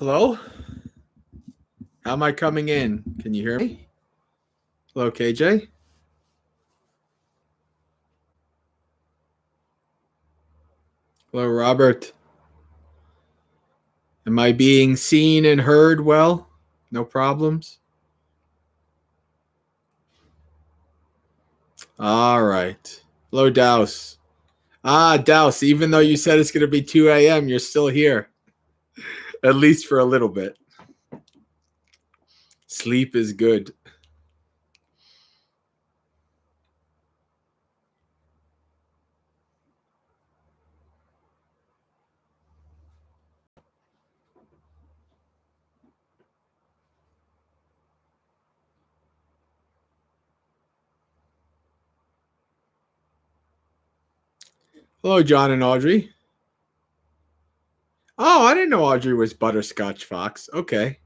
Hello? How am I coming in? Can you hear me? Hello, KJ? Hello, Robert. Am I being seen and heard well? No problems? All right. Hello, Douse. Douse, even though you said it's going to be 2 a.m., you're still here. At least for a little bit. Sleep is good. Hello, John and Audrey. Oh, I didn't know Audrey was Butterscotch Fox. Okay.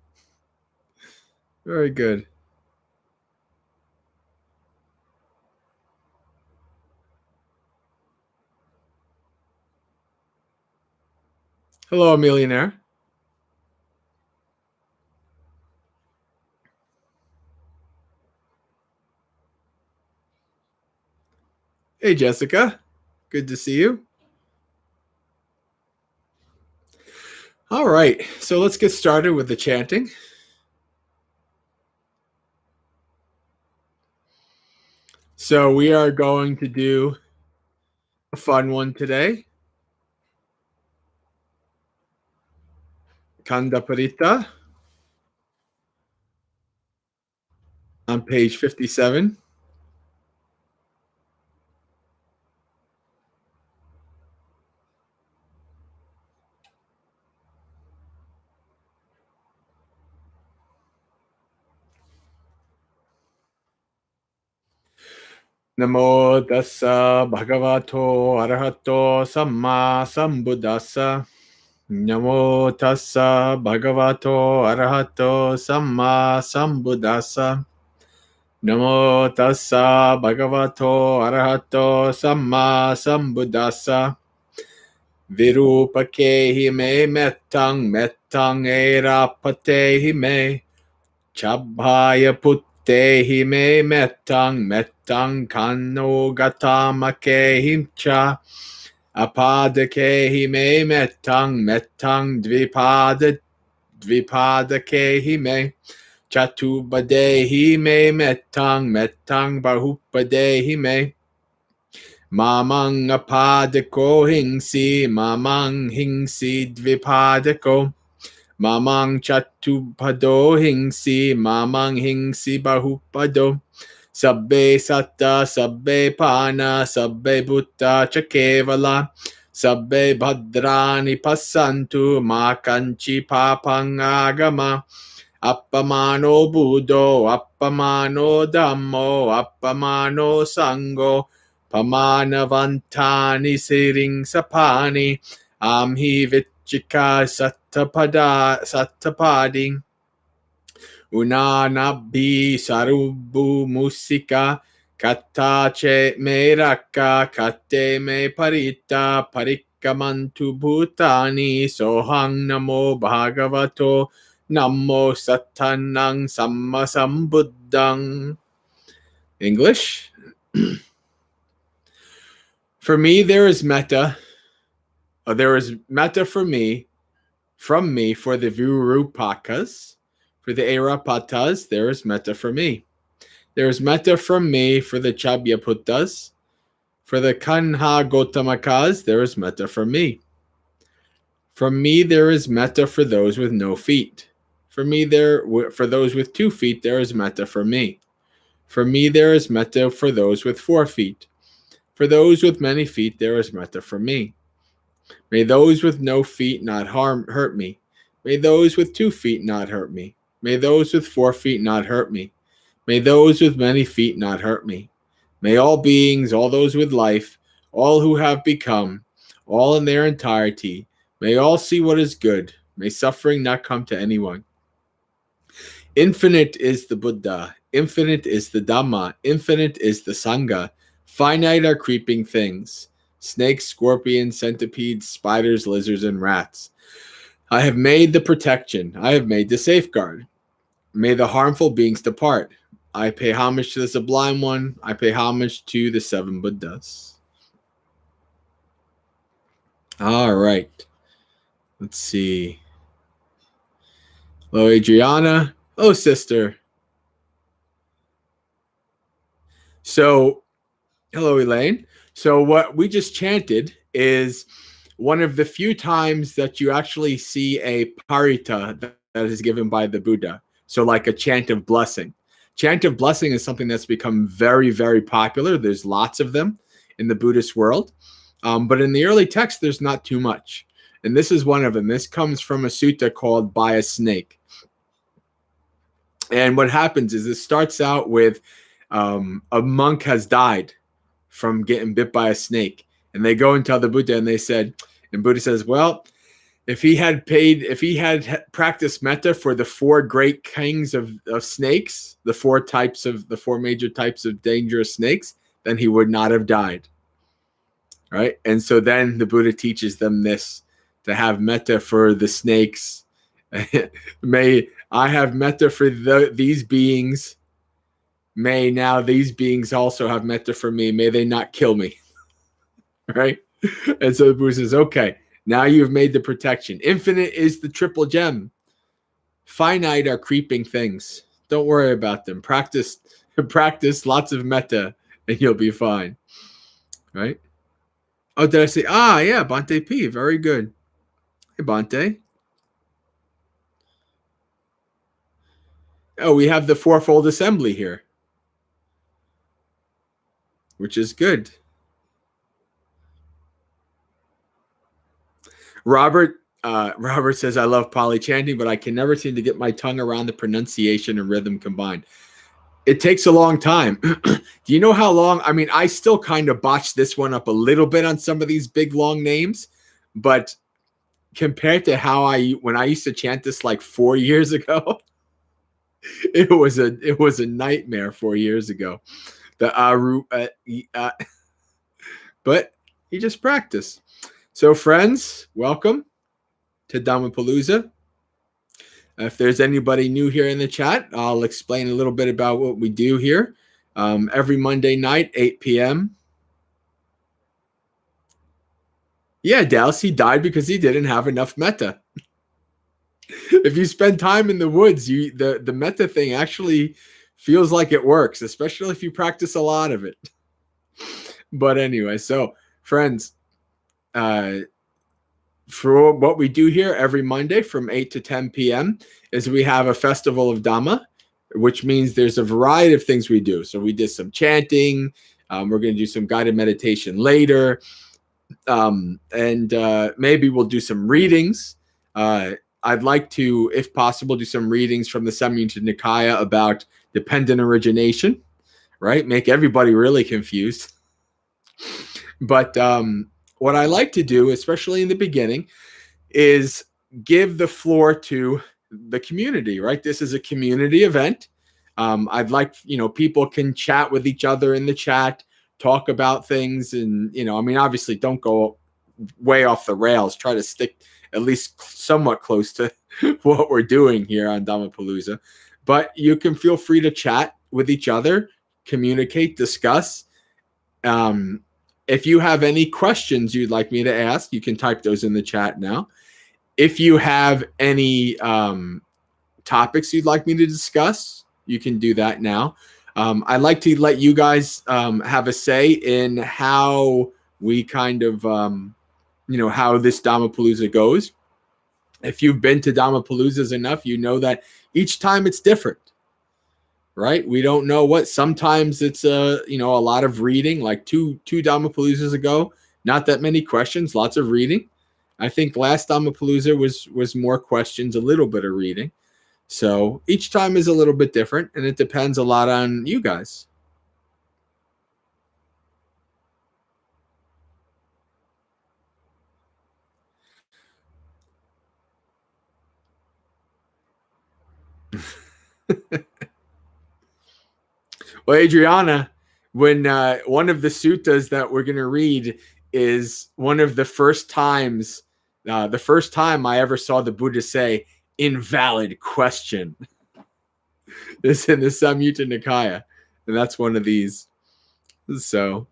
Very good. Hello, millionaire. Hey, Jessica. Good to see you. All right. So let's get started with the chanting. So we are going to do a fun one today. Kanda Parita on page 57. Namo tassa bhagavato arahato samma sambuddhassa. Namo tassa bhagavato arahato samma sambuddhassa. Namo tassa bhagavato arahato samma sambuddhassa. Virupakehi me mettang mettang erapatehi me. Chabhaya puttehi me mettang mettang kanno gatamake cha. Apadakehi me mettang mettang dvipadakehi me. Chatubadehi me mettang mettang bahupadehi me. Mamang apadako hingsi mamang hingsi dvipadako. Mamang chatupado hingsi mamang hingsi bahupado. Sabbe satta sabbe pana sabbe butta chakevala. Sabbe bhadrani passantu ma kanchi papang agama. Appamano buddho appamano dhammo appamano sango. Pamanavantani siring sapani amhi vichika sattapadi unanabi sarubu musika kattache me rakka katte me parita parikamantu bhutani sohang namo bhagavato namo sattanang samma sambuddhang. English. For me, there is metta. There is metta for me, from me, for the Virupakas. For the Erapatas, there is metta for me. There is metta from me for the Chabyaputtas. For the Kanha Gotamakas, there is metta for me. From me, there is metta for those with no feet. For those with 2 feet, there is metta for me. For me, there is metta for those with 4 feet. For those with many feet, there is metta for me. May those with no feet not hurt me. May those with 2 feet not hurt me. May those with 4 feet not hurt me. May those with many feet not hurt me. May all beings, all those with life, all who have become, all in their entirety, may all see what is good. May suffering not come to anyone. Infinite is the Buddha. Infinite is the Dhamma. Infinite is the Sangha. Finite are creeping things. Snakes, scorpions, centipedes, spiders, lizards, and rats. I have made the protection. I have made the safeguard. May the harmful beings depart. I pay homage to the Sublime One. I pay homage to the 7 Buddhas. All right. Let's see. Hello, Adriana. Oh, sister. So, hello, Elaine. So, what we just chanted is one of the few times that you actually see a parita that is given by the Buddha. So, like a chant of blessing. Chant of blessing is something that's become very, very popular. There's lots of them in the Buddhist world. But in the early text, there's not too much. And this is one of them. This comes from a sutta called By a Snake. And what happens is it starts out with a monk has died from getting bit by a snake. And they go and tell the Buddha, and they said, and Buddha says, well, if he had practiced metta for the 4 great kings of snakes, the 4 major types of dangerous snakes, then he would not have died. Right? And so then the Buddha teaches them this, to have metta for the snakes. May I have metta for these beings. May now these beings also have metta for me. May they not kill me. Right? And so the Buddha says, okay, now you've made the protection. Infinite is the triple gem. Finite are creeping things. Don't worry about them. Practice lots of metta and you'll be fine. Right? Oh, did I say? Yeah, Bante P. Very good. Hey, Bante. Oh, we have the Fourfold Assembly here, which is good. Robert says, I love Pali chanting, but I can never seem to get my tongue around the pronunciation and rhythm combined. It takes a long time. Do you know how long? I mean, I still kind of botched this one up a little bit on some of these big, long names, but compared to when I used to chant this like 4 years ago, it was a nightmare 4 years ago. But you just practice. So, friends, welcome to Dhammapalooza. If there's anybody new here in the chat, I'll explain a little bit about what we do here. Every Monday night, 8 p.m. Yeah, Dallas, he died because he didn't have enough metta. If you spend time in the woods, the metta thing actually feels like it works, especially if you practice a lot of it. But anyway, so friends, for what we do here every Monday from 8 to 10 p.m. is we have a festival of Dhamma, which means there's a variety of things we do. So we did some chanting. We're going to do some guided meditation later. And maybe we'll do some readings. I'd like to, if possible, do some readings from the Samyutta Nikaya about dependent origination, right? Make everybody really confused. But what I like to do, especially in the beginning, is give the floor to the community, right? This is a community event. I'd like, people can chat with each other in the chat, talk about things. And, I mean, obviously don't go way off the rails. Try to stick at least somewhat close to what we're doing here on Dhammapalooza. But you can feel free to chat with each other, communicate, discuss. If you have any questions you'd like me to ask, you can type those in the chat now. If you have any topics you'd like me to discuss, you can do that now. I'd like to let you guys have a say in how we kind of, how this Dhammapalooza goes. If you've been to Dhammapaloozas enough, you know that each time it's different. Right? We don't know what. Sometimes it's a lot of reading, like two Dhammapaloozas ago. Not that many questions, lots of reading. I think last Dhammapalooza was more questions, a little bit of reading. So each time is a little bit different, and it depends a lot on you guys. Well, Adriana, when one of the suttas that we're going to read is one of the first times The first time I ever saw the Buddha say invalid question is in the Samyutta Nikaya, and that's one of these. So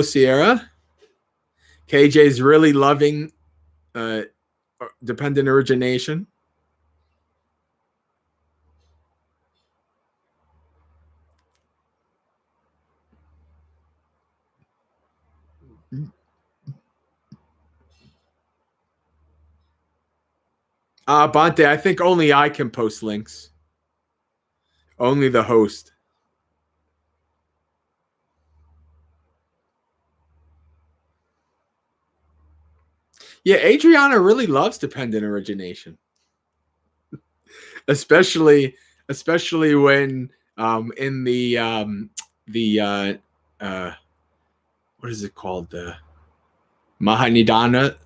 Sierra, KJ's really loving dependent origination. Bante, I think only I can post links. Only the host. Yeah, Adriana really loves dependent origination. Especially when in the what is it called? The Mahanidana.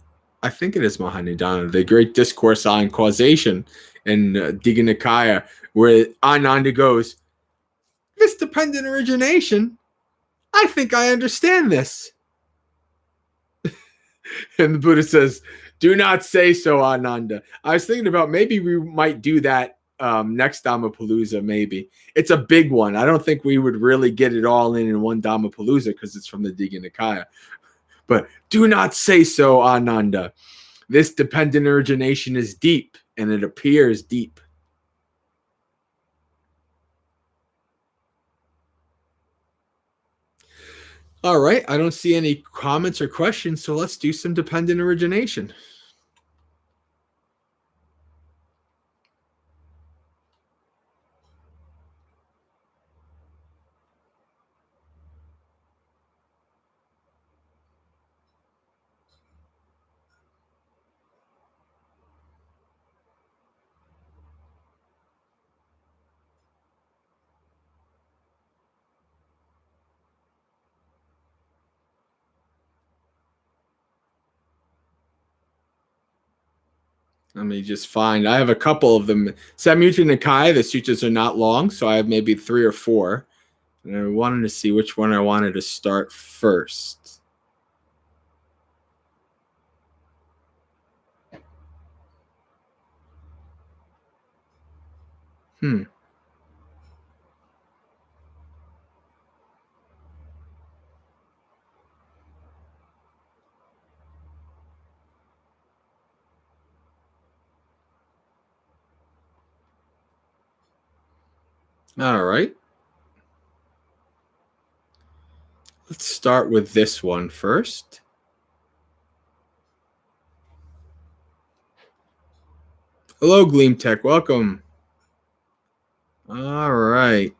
I think it is Mahanidana, the great discourse on causation in Digha Nikaya, where Ananda goes, this dependent origination, I think I understand this. And the Buddha says, do not say so, Ananda. I was thinking about maybe we might do that next Dhammapalooza, maybe. It's a big one. I don't think we would really get it all in one Dhammapalooza because it's from the Digha Nikaya. But do not say so, Ananda. This dependent origination is deep, and it appears deep. All right, I don't see any comments or questions, so let's do some dependent origination. Let me just find. I have a couple of them. Samyutta Nikaya, the sutras are not long, so I have maybe 3 or 4. And I wanted to see which one I wanted to start first. All right. Let's start with this one first. Hello, Gleam Tech. Welcome. All right.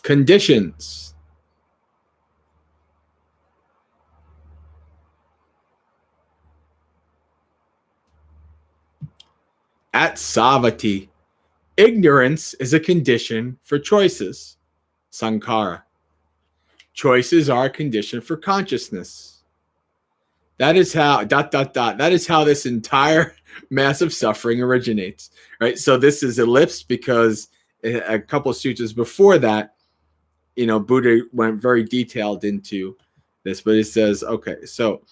Conditions. At Savati, ignorance is a condition for choices. Sankara. Choices are a condition for consciousness. That is how ... That is how this entire massive suffering originates, right? So this is ellipsed because a couple of sutras before that, Buddha went very detailed into this, but it says, okay, so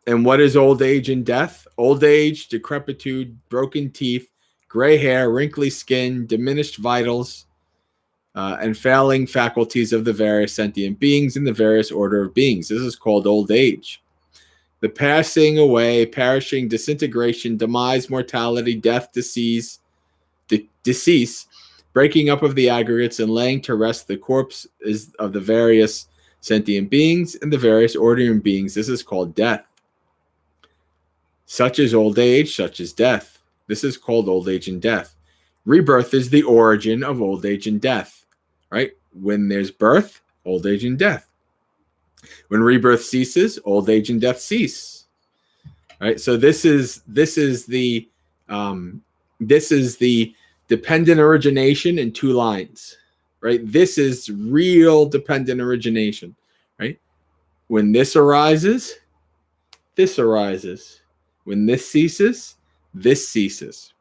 and what is old age and death? Old age, decrepitude, broken teeth, gray hair, wrinkly skin, diminished vitals, and failing faculties of the various sentient beings in the various order of beings. This is called old age. The passing away, perishing, disintegration, demise, mortality, death, decease, breaking up of the aggregates, and laying to rest the corpse of the various sentient beings and the various ordinary beings. This is called death. Such is old age, such is death. This is called old age and death. Rebirth is the origin of old age and death, right? When there's birth, old age and death. When rebirth ceases, old age and death cease. right? So this is the dependent origination in 2 lines, right? This is real dependent origination, right? When this arises, this arises. When this ceases, this ceases.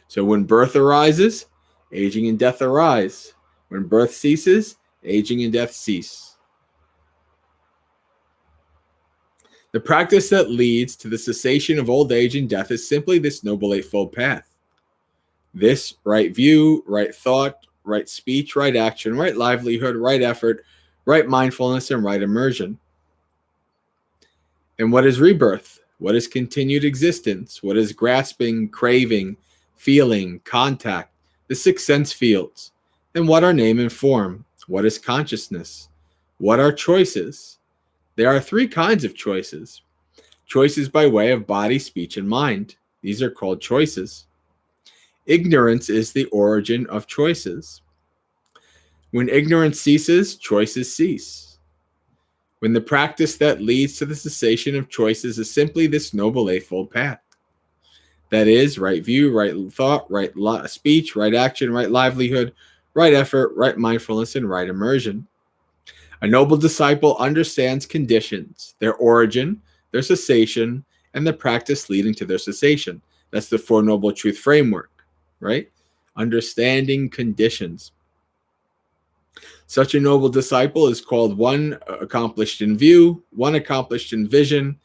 So when birth arises, aging and death arise. When birth ceases, aging and death cease. The practice that leads to the cessation of old age and death is simply this Noble Eightfold Path. This right view, right thought, right speech, right action, right livelihood, right effort, right mindfulness, and right immersion. And what is rebirth? What is continued existence? What is grasping, craving, feeling, contact, the 6 sense fields? And what are name and form? What is consciousness? What are choices? There are 3 kinds of choices. Choices by way of body, speech, and mind. These are called choices. Ignorance is the origin of choices. When ignorance ceases, choices cease. When the practice that leads to the cessation of choices is simply this Noble Eightfold Path. That is, right view, right thought, right speech, right action, right livelihood, right effort, right mindfulness, and right immersion. A noble disciple understands conditions, their origin, their cessation, and the practice leading to their cessation. That's the Four Noble Truth framework, right? Understanding conditions. Such a noble disciple is called one accomplished in view, one accomplished in vision,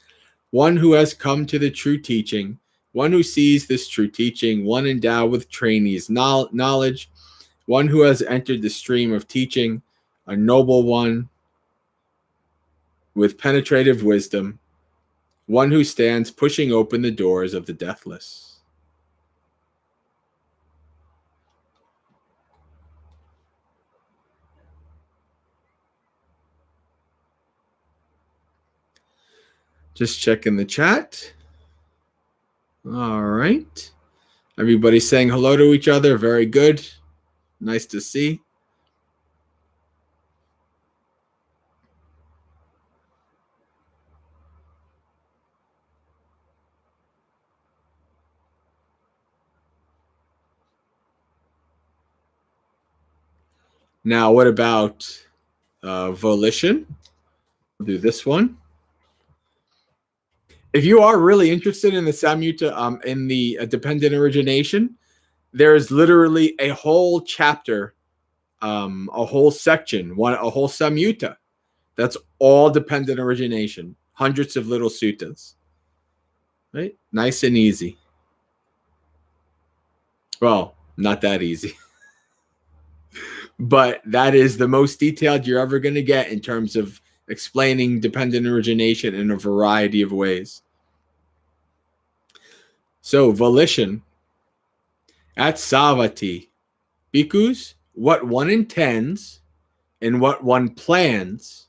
one who has come to the true teaching, one who sees this true teaching, one endowed with trainees' knowledge, one who has entered the stream of teaching, a noble one with penetrative wisdom, one who stands pushing open the doors of the deathless. Just checking the chat. All right. Everybody saying hello to each other. Very good. Nice to see. Now, what about volition? We'll do this one. If you are really interested in the Samyutta, in the dependent origination, there is literally a whole chapter, a whole section, a whole Samyutta. That's all dependent origination. Hundreds of little suttas. Right? Nice and easy. Well, not that easy. But that is the most detailed you're ever going to get in terms of explaining dependent origination in a variety of ways. So, volition. At Savati, bhikkhus, what one intends and what one plans,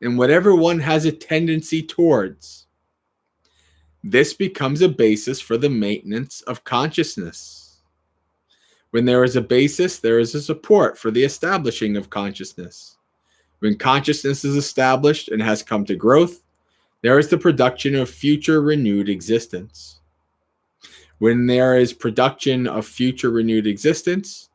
and whatever one has a tendency towards, this becomes a basis for the maintenance of consciousness. When there is a basis, there is a support for the establishing of consciousness. When consciousness is established and has come to growth, there is the production of future renewed existence. When there is production of future renewed existence,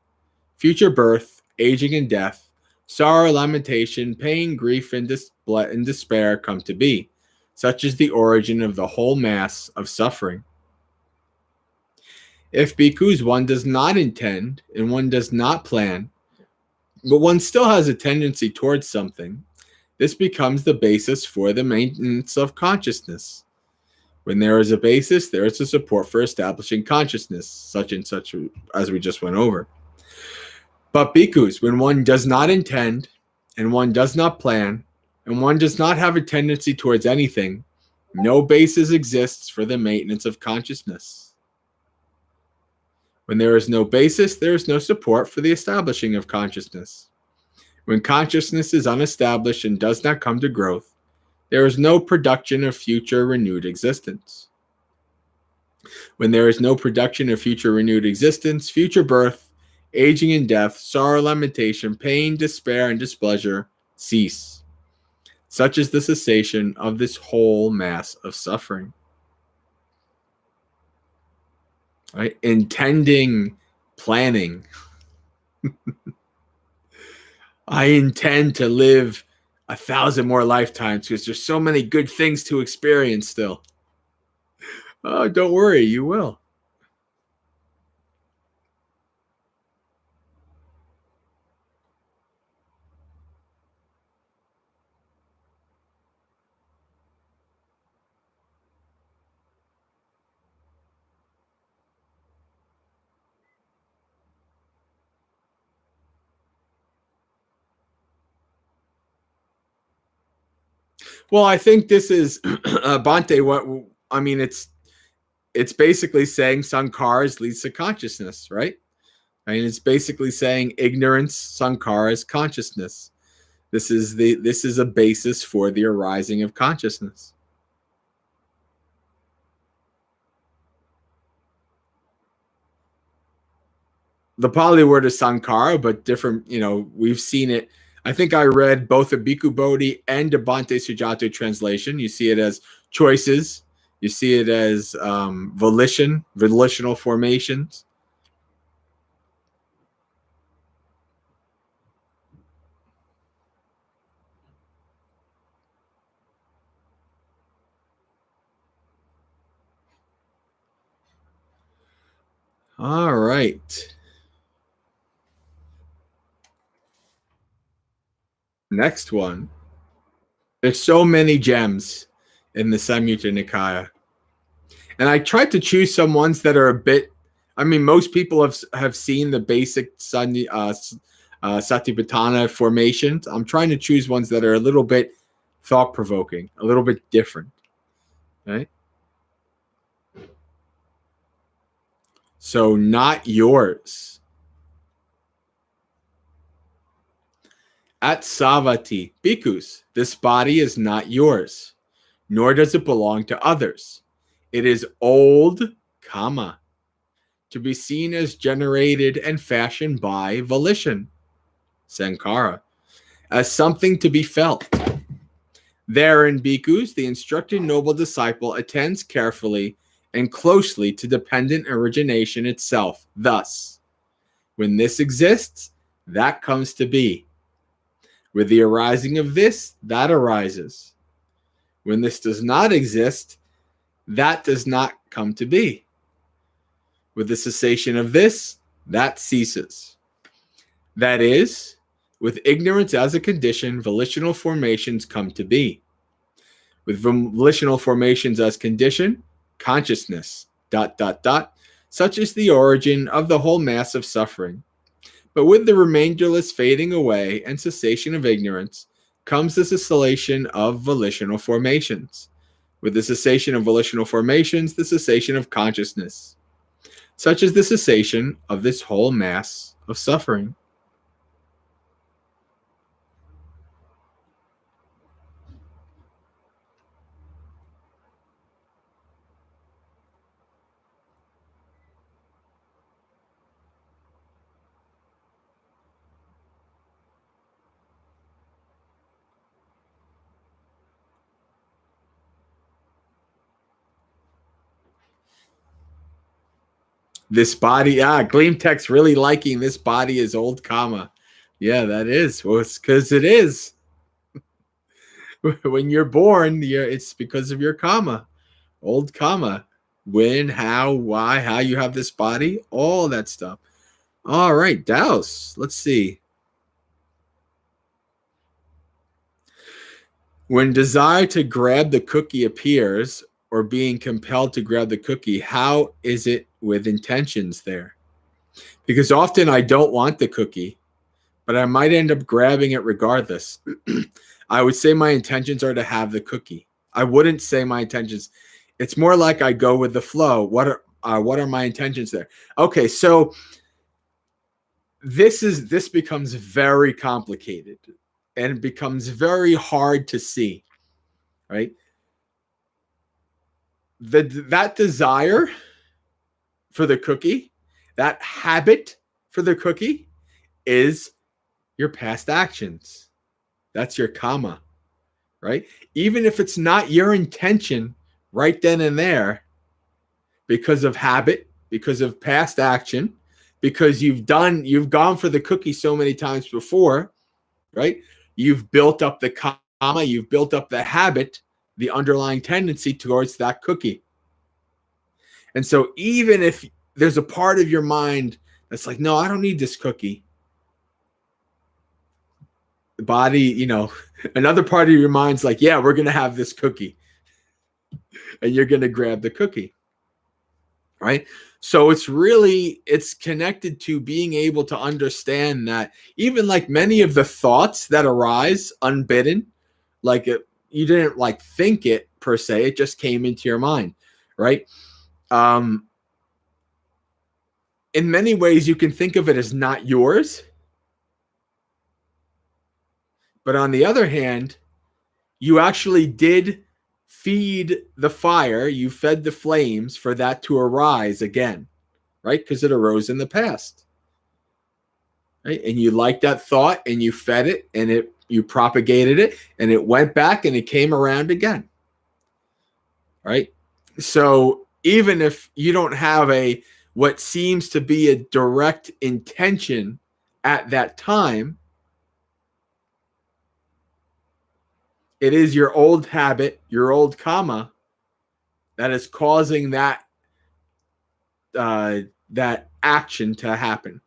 future birth, aging and death, sorrow, lamentation, pain, grief, and despair come to be. Such is the origin of the whole mass of suffering. If bhikkhus, one does not intend and one does not plan, but one still has a tendency towards something, this becomes the basis for the maintenance of consciousness. When there is a basis, there is a support for establishing consciousness, such and such as we just went over. But bhikkhus, when one does not intend and one does not plan and one does not have a tendency towards anything, no basis exists for the maintenance of consciousness. When there is no basis, there is no support for the establishing of consciousness. When consciousness is unestablished and does not come to growth, there is no production of future renewed existence. When there is no production of future renewed existence, future birth, aging and death, sorrow, lamentation, pain, despair, and displeasure cease. Such is the cessation of this whole mass of suffering. right? Intending, planning. I intend to live 1,000 more lifetimes because there's so many good things to experience still. Oh, don't worry, you will. Well, I think this is Bante. What I mean, it's basically saying sankaras leads to consciousness, right? I mean, it's basically saying ignorance, sankara is consciousness. This is a basis for the arising of consciousness. The Pali word is sankara, but different. We've seen it. I think I read both a Bhikkhu Bodhi and a Bhante Sujato translation. You see it as choices. You see it as volitional formations. All right. Next one. There's so many gems in the Samyutta Nikaya. And I tried to choose some ones that are a bit. I mean, most people have seen the basic Satipatthana formations. I'm trying to choose ones that are a little bit thought provoking, a little bit different. Right? So, not yours. At Savati, bhikkhus, this body is not yours, nor does it belong to others. It is old kama, to be seen as generated and fashioned by volition, sankara, as something to be felt. Therein, bhikkhus, the instructed noble disciple attends carefully and closely to dependent origination itself. Thus, when this exists, that comes to be. With the arising of this, that arises. When this does not exist, that does not come to be. With the cessation of this, that ceases. That is, with ignorance as a condition, volitional formations come to be. With volitional formations as condition, consciousness, ... such is the origin of the whole mass of suffering. But with the remainderless fading away and cessation of ignorance comes the cessation of volitional formations. With the cessation of volitional formations, the cessation of consciousness. Such is the cessation of this whole mass of suffering. This body, Gleam Tech's really liking this body is old kama. Yeah, that is. Well, it's because it is. When you're born, it's because of your kama. Old kama. When, how, why, how you have this body, all that stuff. All right, Douse. Let's see. When desire to grab the cookie appears, or being compelled to grab the cookie, how is it with intentions there? Because often I don't want the cookie, but I might end up grabbing it regardless. I would say my intentions are to have the cookie. I wouldn't say my intentions. It's more like I go with the flow. What are my intentions there? Okay, so this becomes very complicated and it becomes very hard to see, right? That desire for the cookie, that habit for the cookie is your past actions. That's your kama, right? Even if it's not your intention right then and there, because of habit, because of past action, because you've gone for the cookie so many times before, right? You've built up the karma, you've built up the habit, the underlying tendency towards that cookie. And so even if there's a part of your mind that's like, no, I don't need this cookie, the body, another part of your mind's like, yeah, we're going to have this cookie. And you're going to grab the cookie. Right? So it's connected to being able to understand that even like many of the thoughts that arise unbidden, like you didn't like think it per se, it just came into your mind, right? In many ways, you can think of it as not yours. But on the other hand, you actually did feed the fire, you fed the flames for that to arise again, right? Because it arose in the past, right? And you liked that thought and you fed it and you propagated it and it went back and it came around again, right? So even if you don't have what seems to be a direct intention at that time, it is your old habit, your old karma, that is causing that action to happen.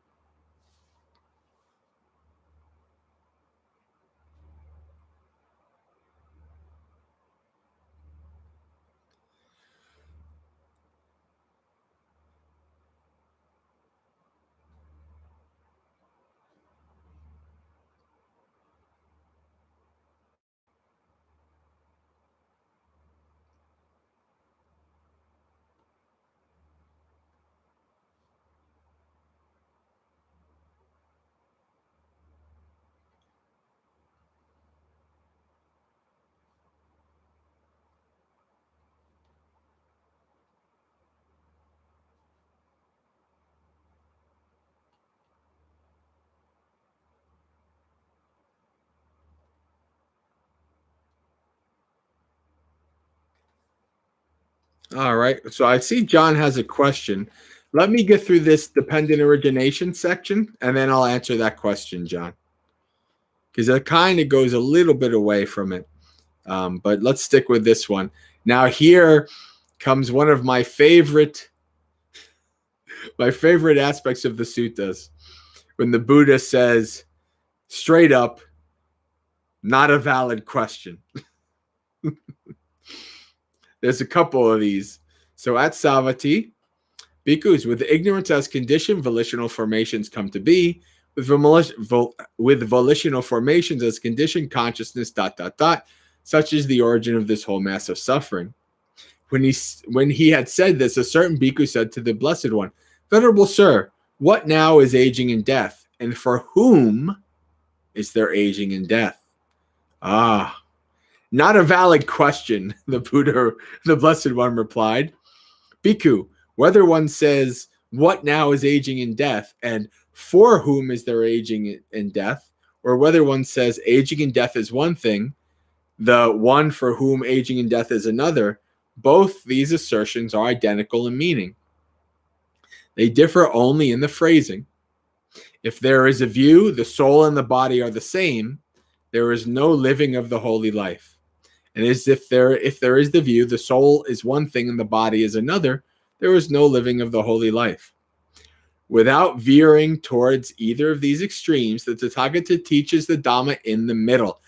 All right. So I see John has a question. Let me get through this dependent origination section, and then I'll answer that question, John, because it kind of goes a little bit away from it. But let's stick with this one. Now here comes one of my favorite aspects of the suttas, when the Buddha says straight up, not a valid question. There's a couple of these. So at Savatthi, bhikkhus, with ignorance as condition, volitional formations come to be. With volitional formations as condition, consciousness, ... Such is the origin of this whole mass of suffering. When he had said this, a certain bhikkhu said to the Blessed One, Venerable Sir, what now is aging and death? And for whom is there aging and death? Not a valid question, the Buddha, the Blessed One replied. Bhikkhu, whether one says, what now is aging and death, and for whom is there aging and death, or whether one says aging and death is one thing, the one for whom aging and death is another, both these assertions are identical in meaning. They differ only in the phrasing. If there is a view, the soul and the body are the same, there is no living of the holy life. And as if there is the view, the soul is one thing and the body is another, there is no living of the holy life. Without veering towards either of these extremes, the Tathagata teaches the Dhamma in the middle.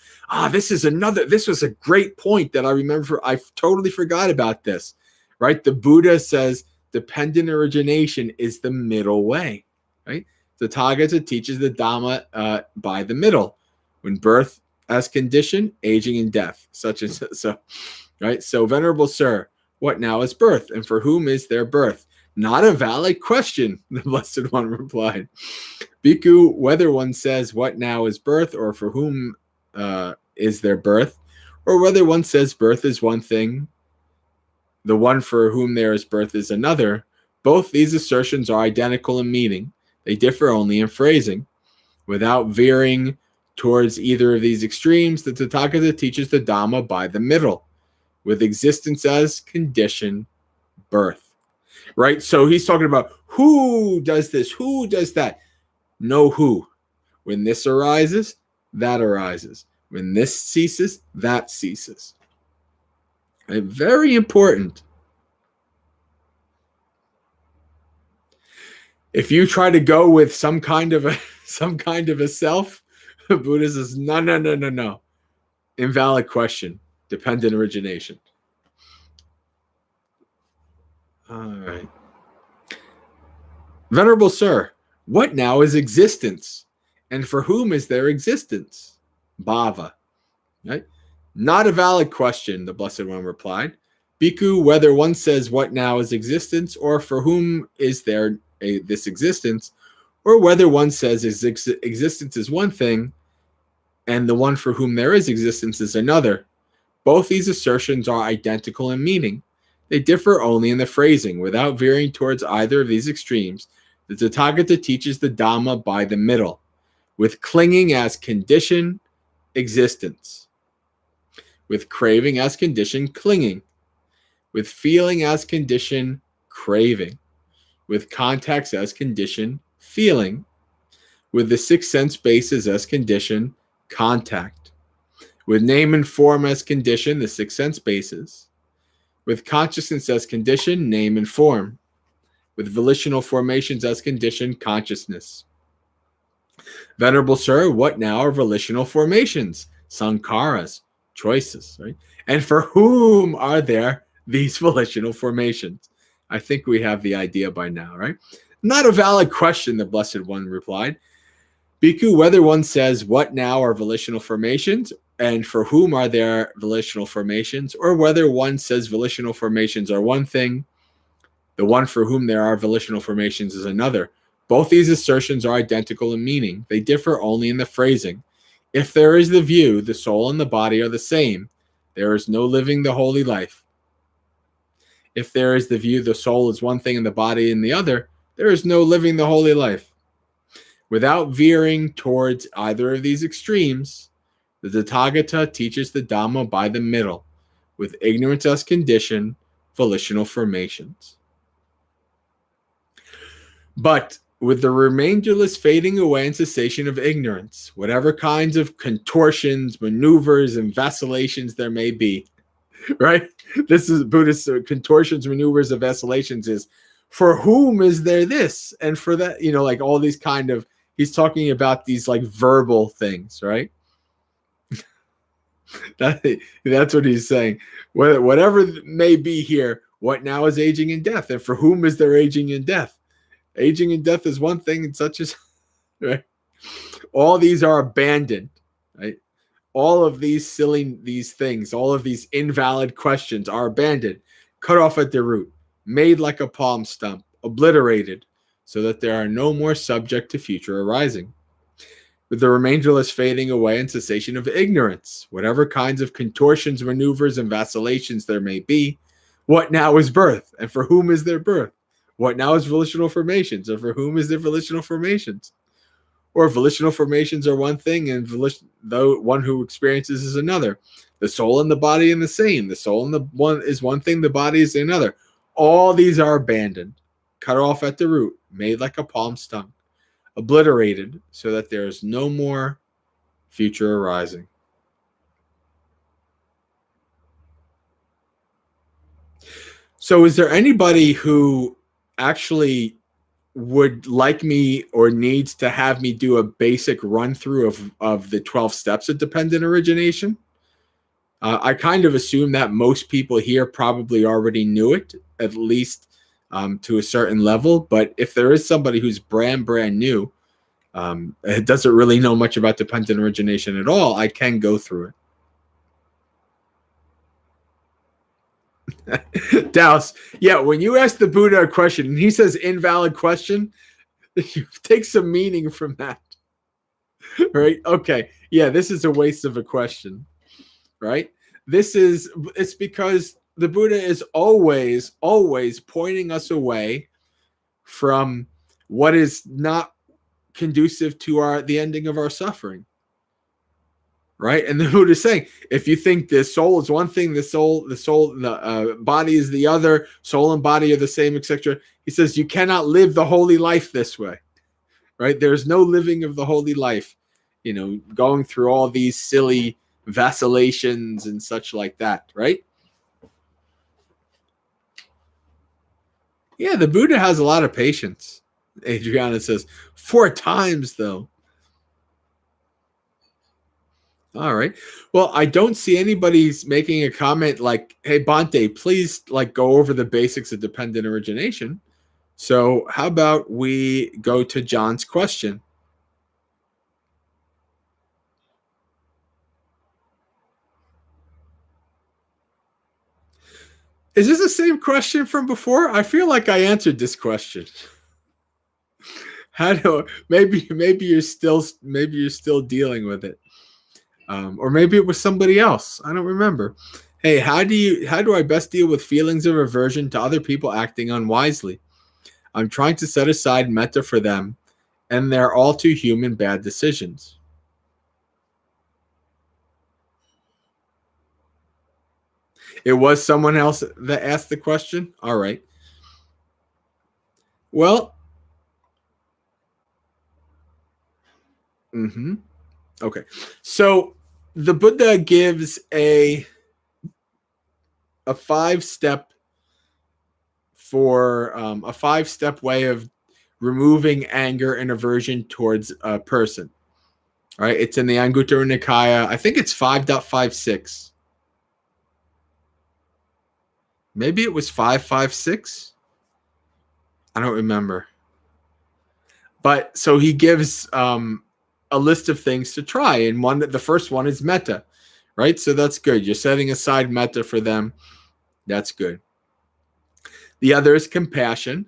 This was a great point that I remember. I totally forgot about this, right? The Buddha says dependent origination is the middle way, right? The Tathagata teaches the Dhamma by the middle. When birth as condition, aging and death, such as so, right? So, Venerable Sir, what now is birth, and for whom is there birth? Not a valid question, the Blessed One replied. Bhikkhu, whether one says what now is birth, or for whom is there birth, or whether one says birth is one thing, the one for whom there is birth is another, both these assertions are identical in meaning. They differ only in phrasing. Without veering towards either of these extremes, the Tathagata teaches the Dhamma by the middle, with existence as condition, birth. right? So he's talking about who does this, who does that. No who. When this arises, that arises. When this ceases, that ceases. Right? Very important. If you try to go with some kind of a self, Buddha says, no. Invalid question. Dependent origination. All right. Venerable Sir, what now is existence? And for whom is there existence? Bhava. Right? Not a valid question, the Blessed One replied. Bhikkhu, whether one says what now is existence, or for whom is there this existence, or whether one says existence is one thing, and the one for whom there is existence is another, both these assertions are identical in meaning. They differ only in the phrasing. Without veering towards either of these extremes, the Tathagata teaches the Dhamma by the middle, with clinging as condition, existence, with craving as condition, clinging, with feeling as condition, craving, with context as condition, feeling, with the six sense bases as condition, contact, with name and form as condition, the six sense bases, with consciousness as condition, name and form, with volitional formations as condition, consciousness. Venerable Sir, what now are volitional formations? Sankharas, choices, right? And for whom are there these volitional formations? I think we have the idea by now, right? Not a valid question, the Blessed One replied. Bhikkhu, whether one says, what now are volitional formations, and for whom are there volitional formations, or whether one says volitional formations are one thing, the one for whom there are volitional formations is another. Both these assertions are identical in meaning. They differ only in the phrasing. If there is the view, the soul and the body are the same. There is no living the holy life. If there is the view, the soul is one thing and the body in the other, there is no living the holy life. Without veering towards either of these extremes, the Tathagata teaches the Dhamma by the middle, with ignorance as condition, volitional formations. But with the remainderless fading away and cessation of ignorance, whatever kinds of contortions, maneuvers, and vacillations there may be, right? This is Buddhist contortions, maneuvers, and vacillations is, for whom is there this? And for that, like all these kind of, he's talking about these like verbal things, right? That's what he's saying. Whatever may be here, what now is aging and death? And for whom is there aging and death? Aging and death is one thing, and such as, right? All these are abandoned, right? All of these things, all of these invalid questions are abandoned, cut off at the root, made like a palm stump, obliterated, so that there are no more subject to future arising. With the remainderless fading away and cessation of ignorance, whatever kinds of contortions, maneuvers, and vacillations there may be, what now is birth, and for whom is there birth? What now is volitional formations, and for whom is there volitional formations? Or volitional formations are one thing, and though one who experiences is another. The soul and the body are the same. The soul and the one is one thing, the body is another. All these are abandoned, cut off at the root, made like a palm stump, obliterated, so that there is no more future arising. So is there anybody who actually would like me or needs to have me do a basic run through of the 12 steps of dependent origination? I kind of assume that most people here probably already knew it, at least to a certain level. But if there is somebody who's brand new, doesn't really know much about dependent origination at all, I can go through it. Dallas, yeah, when you ask the Buddha a question and he says invalid question, you take some meaning from that. Right? Okay. Yeah, this is a waste of a question. Right? It's because the Buddha is always pointing us away from what is not conducive to the ending of our suffering. right? And the Buddha is saying, if you think the soul is one thing, the body is the other, soul and body are the same, etc. He says you cannot live the holy life this way, right? There's no living of the holy life, going through all these silly vacillations and such like that, right? Yeah, the Buddha has a lot of patience. Adriana says 4 times though. All right. Well, I don't see anybody's making a comment like, "Hey, Bante, please go over the basics of dependent origination." So, how about we go to John's question? Is this the same question from before? I feel like I answered this question. How do maybe you're still dealing with it, or maybe it was somebody else. I don't remember. Hey, how do I best deal with feelings of aversion to other people acting unwisely? I'm trying to set aside metta for them, and they're all too human bad decisions. It was someone else that asked the question? All right. Well, okay. So the Buddha gives a 5-step a 5-step way of removing anger and aversion towards a person. All right. It's in the Anguttara Nikaya. I think it's 5.56. Maybe it was 5.56. I don't remember. But so he gives a list of things to try, and the first one is metta, right? So that's good. You're setting aside metta for them. That's good. The other is compassion,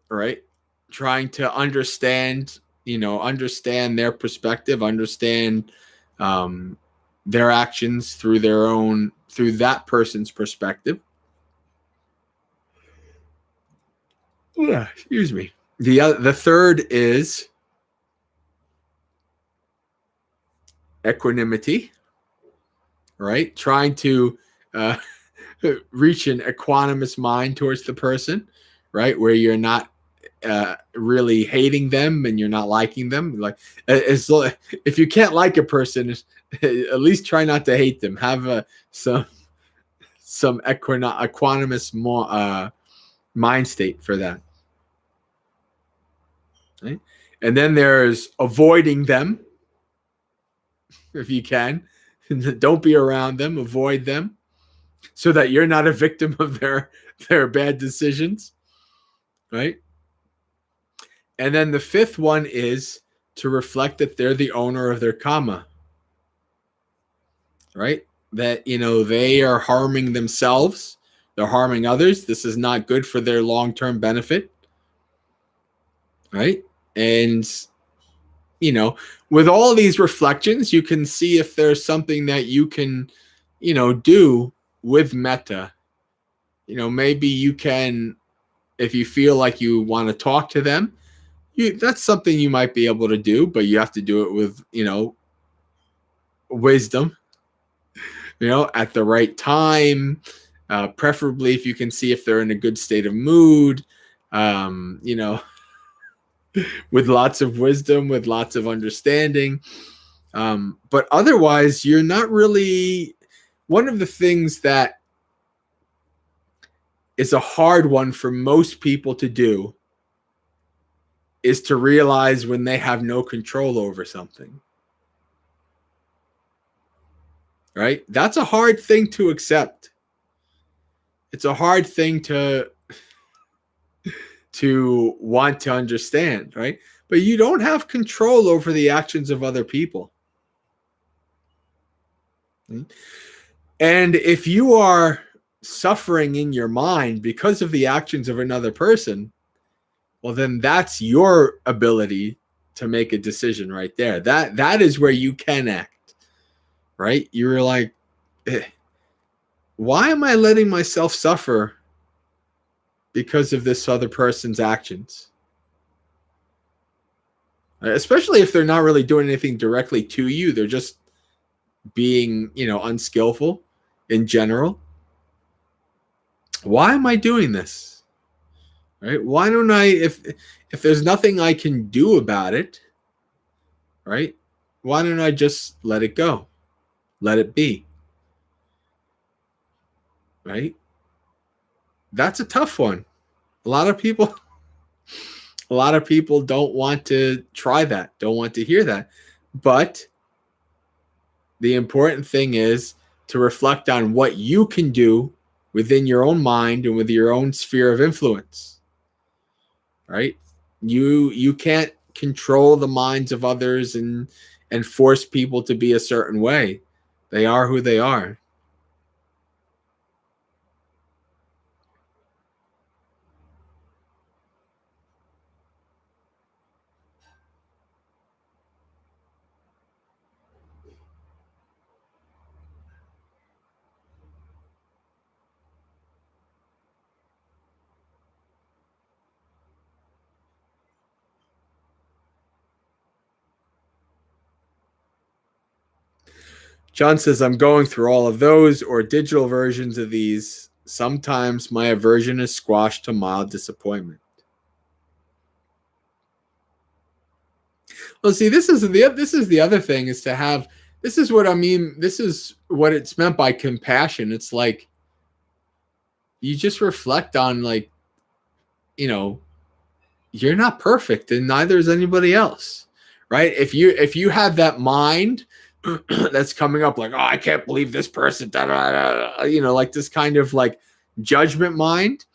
right? Trying to understand their perspective, understand their actions through that person's perspective. Excuse me. The third is equanimity, right? Trying to reach an equanimous mind towards the person, right? Where you're not really hating them and you're not liking them. Like, if you can't like a person, at least try not to hate them. Have some equanimous mind state for that. Right? And then there's avoiding them if you can. Don't be around them, avoid them so that you're not a victim of their bad decisions, right? And then the 5th one is to reflect that they're the owner of their karma, right? That, they are harming themselves, they're harming others. This is not good for their long-term benefit, right? And, with all these reflections, you can see if there's something that you can, do with metta. Maybe you can, if you feel like you want to talk to them, that's something you might be able to do, but you have to do it with, wisdom, at the right time, preferably if you can see if they're in a good state of mood, with lots of wisdom, with lots of understanding. But otherwise, you're not really. One of the things that is a hard one for most people to do is to realize when they have no control over something. Right? That's a hard thing to accept. It's a hard thing to want to understand, right? But you don't have control over the actions of other people. And if you are suffering in your mind because of the actions of another person, well, then that's your ability to make a decision right there. That is where you can act, right? You're like, why am I letting myself suffer because of this other person's actions? especially if they're not really doing anything directly to you. They're just being, unskillful in general. Why am I doing this? Right? Why don't I, if there's nothing I can do about it, right? Why don't I just let it go? Let it be. Right? That's a tough one. A lot of people don't want to try that, don't want to hear that. But the important thing is to reflect on what you can do within your own mind and with your own sphere of influence. Right? You can't control the minds of others and force people to be a certain way. They are who they are. John says, I'm going through all of those or digital versions of these. Sometimes my aversion is squashed to mild disappointment. Well, see, this is the other thing, is to have, this is what I mean. This is what it's meant by compassion. It's like you just reflect on, like, you're not perfect and neither is anybody else, right? If you have that mind that's coming up like, oh, I can't believe this person, da, da, da, like this kind of like judgment mind,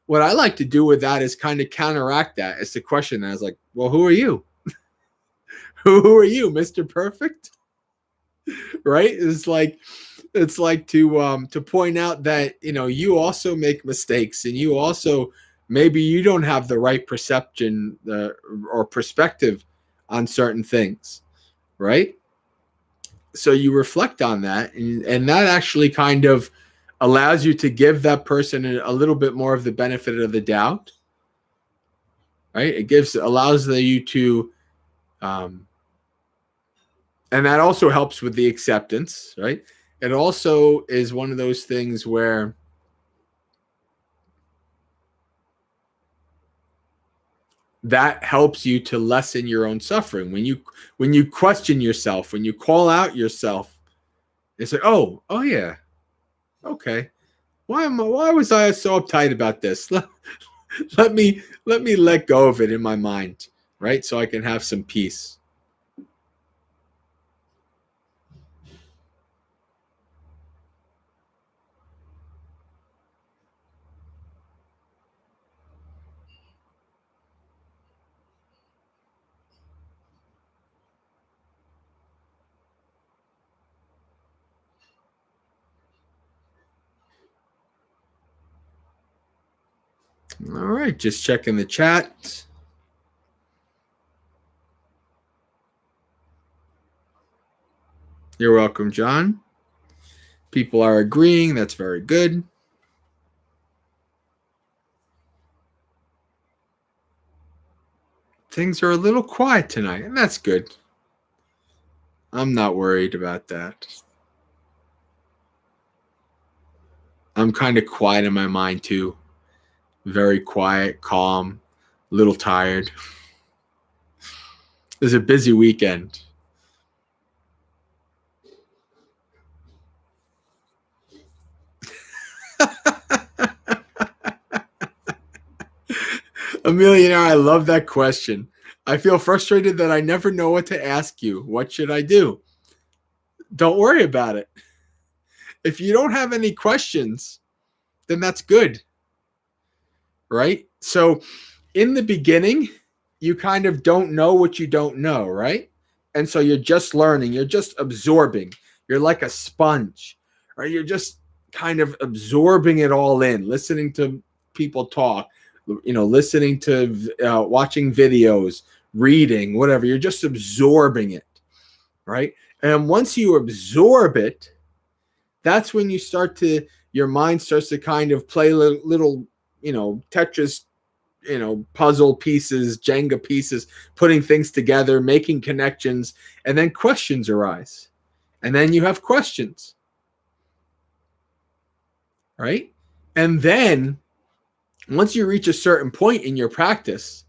what I like to do with that is kind of counteract that. It's the question that is like, well, who are you? Who are you, Mr. Perfect? Right? It's like to point out that, you also make mistakes, and you also, maybe you don't have the right perception or perspective on certain things, right? So you reflect on that, and that actually kind of allows you to give that person a little bit more of the benefit of the doubt, right? It allows you to, and that also helps with the acceptance, right? It also is one of those things where that helps you to lessen your own suffering. When you question yourself, when you call out yourself, it's like, oh yeah, okay. Why was I so uptight about this? Let me let go of it in my mind, right? So I can have some peace. All right, just checking the chat. You're welcome, John. People are agreeing. That's very good. Things are a little quiet tonight, and that's good. I'm not worried about that. I'm kind of quiet in my mind too. Very quiet, calm, a little tired. It was a busy weekend. A millionaire, I love that question. I feel frustrated that I never know what to ask you. What should I do? Don't worry about it. If you don't have any questions, then that's good. Right? So in the beginning, you kind of don't know what you don't know, right? And so you're just learning, you're just absorbing. You're like a sponge, right? You're just kind of absorbing it all in, listening to people talk, listening to watching videos, reading, whatever. You're just absorbing it, right? And once you absorb it, that's when your mind starts to kind of play little Tetris puzzle pieces, Jenga pieces, putting things together, making connections, and then questions arise. And then you have questions, right? And then once you reach a certain point in your practice,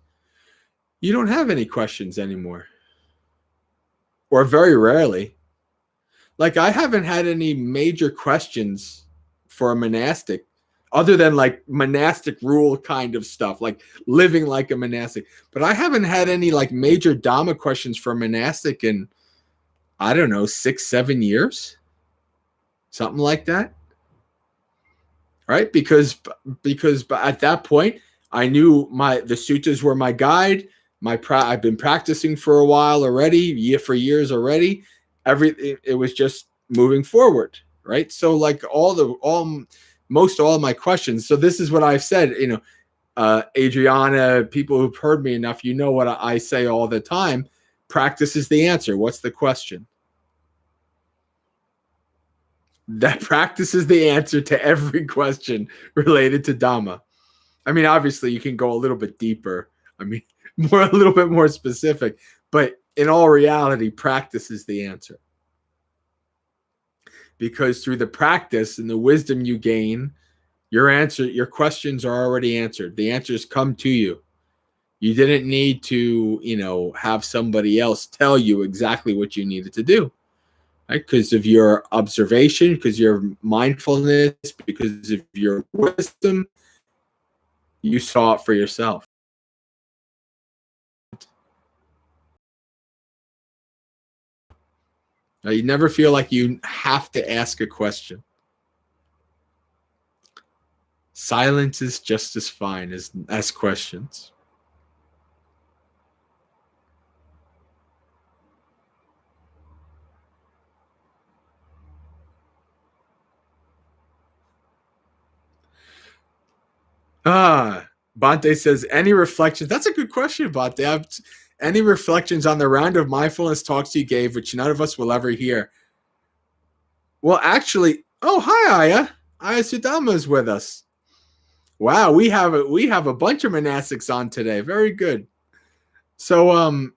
you don't have any questions anymore, or very rarely. Like, I haven't had any major questions for a monastic other than like monastic rule kind of stuff, like living like a monastic. But I haven't had any like major Dhamma questions for a monastic in, I don't know, 6-7 years, something like that. Right? Because at that point, I knew the suttas were my guide. I've been practicing for a while already, for years already. It was just moving forward, right? So like most all of my questions. So this is what I've said, Adriana, people who've heard me enough, what I say all the time. Practice is the answer. What's the question? That practice is the answer to every question related to Dhamma. I mean, obviously you can go a little bit deeper. I mean, a little bit more specific, but in all reality, practice is the answer. Because through the practice and the wisdom you gain, your questions are already answered. The answers come to you. You didn't need to, have somebody else tell you exactly what you needed to do, right? Because of your observation, because of your mindfulness, because of your wisdom, you saw it for yourself. Now, you never feel like you have to ask a question. Silence is just as fine as questions. Bante says, any reflections? That's a good question, Bante. Any reflections on the round of mindfulness talks you gave, which none of us will ever hear? Well, actually, hi, Aya. Aya Sudama is with us. Wow, we have a bunch of monastics on today. Very good. So,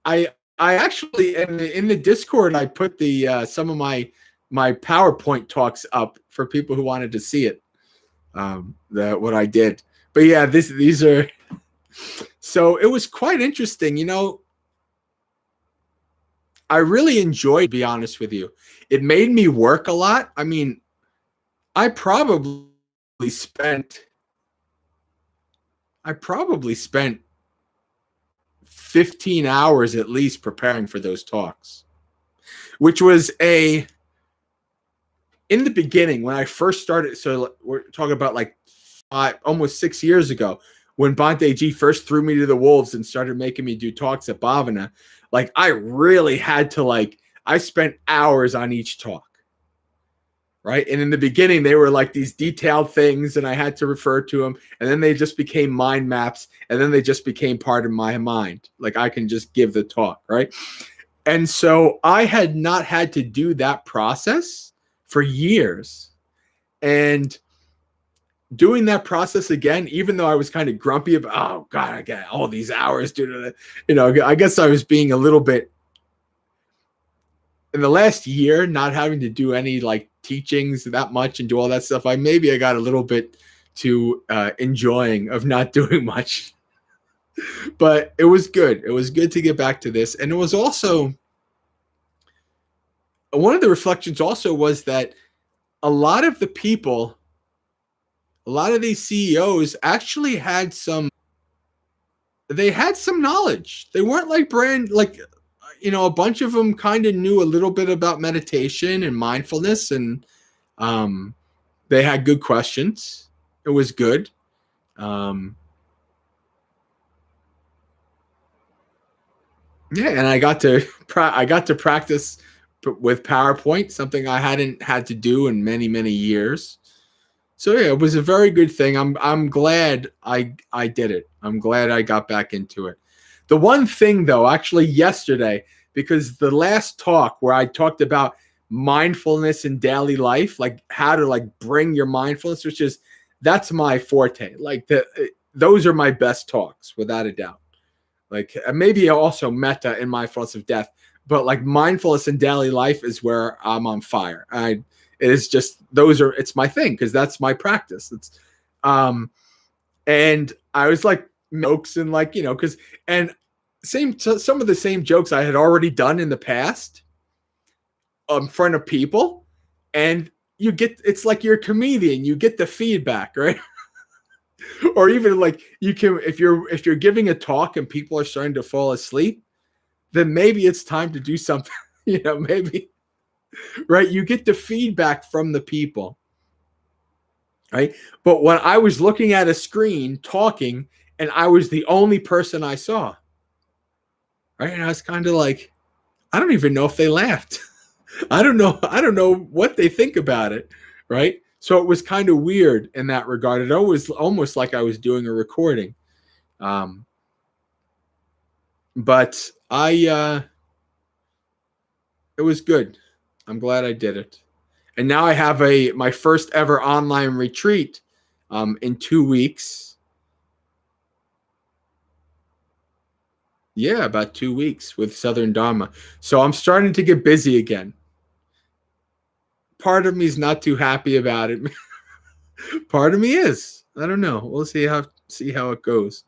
I actually in the Discord I put the some of my PowerPoint talks up for people who wanted to see it. What I did, but yeah, these are. So it was quite interesting, I really enjoyed, to be honest with you. It made me work a lot. I mean, I probably spent 15 hours at least preparing for those talks, which was in the beginning when I first started. So we're talking about like almost 6 years ago, when Bhante Ji first threw me to the wolves and started making me do talks at Bhavana. Like, I really had to I spent hours on each talk, right? And in the beginning, they were like these detailed things, and I had to refer to them, and then they just became mind maps, and then they just became part of my mind. Like, I can just give the talk, right? And so I had not had to do that process for years. And doing that process again, even though I was kind of grumpy about, oh God, I got all these hours, I guess I was being a little bit, in the last year, not having to do any teachings that much and do all that stuff. I got a little bit too enjoying of not doing much, but it was good. It was good to get back to this. And it was also, one of the reflections also was that a lot of these CEOs actually had some knowledge. They weren't a bunch of them kind of knew a little bit about meditation and mindfulness, and they had good questions. It was good. And I got to practice with PowerPoint, something I hadn't had to do in many, many years. So yeah, it was a very good thing. I'm glad I did it. I'm glad I got back into it. The one thing though, actually yesterday, because the last talk where I talked about mindfulness in daily life, like how to bring your mindfulness, which is that's my forte. Like those are my best talks, without a doubt. Like maybe also metta in Mindfulness of Death, but like mindfulness in daily life is where I'm on fire. It is just it's my thing because that's my practice. It's and I was like jokes and like, because some of the same jokes I had already done in the past in front of people, and it's like you're a comedian, you get the feedback, right? Or even like you can, if you're giving a talk and people are starting to fall asleep, then maybe it's time to do something, maybe, right? You get the feedback from the people, right? But when I was looking at a screen talking and I was the only person I saw, right? And I was kind of like, I don't even know if they laughed. I don't know what they think about it, right? So it was kind of weird in that regard. It was almost like I was doing a recording. But it was good. I'm glad I did it. And now I have my first ever online retreat in 2 weeks. Yeah, about 2 weeks with Southern Dhamma. So I'm starting to get busy again. Part of me is not too happy about it. Part of me is. I don't know. We'll see how it goes.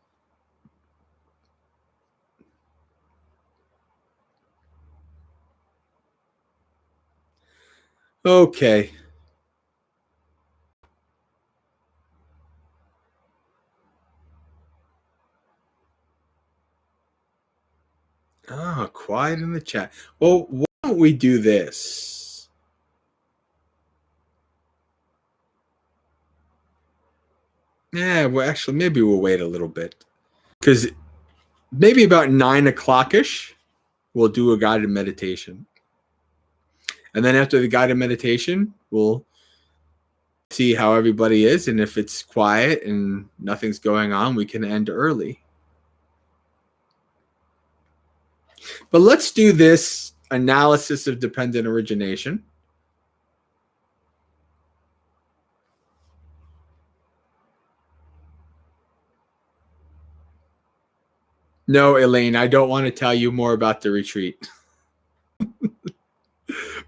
Okay. Oh, quiet in the chat. Well, why don't we do this? Yeah, well, actually, maybe we'll wait a little bit. Because maybe about 9 o'clock-ish, we'll do a guided meditation. And then after the guided meditation, we'll see how everybody is. And if it's quiet and nothing's going on, we can end early. But let's do this analysis of dependent origination. No, Elaine, I don't want to tell you more about the retreat.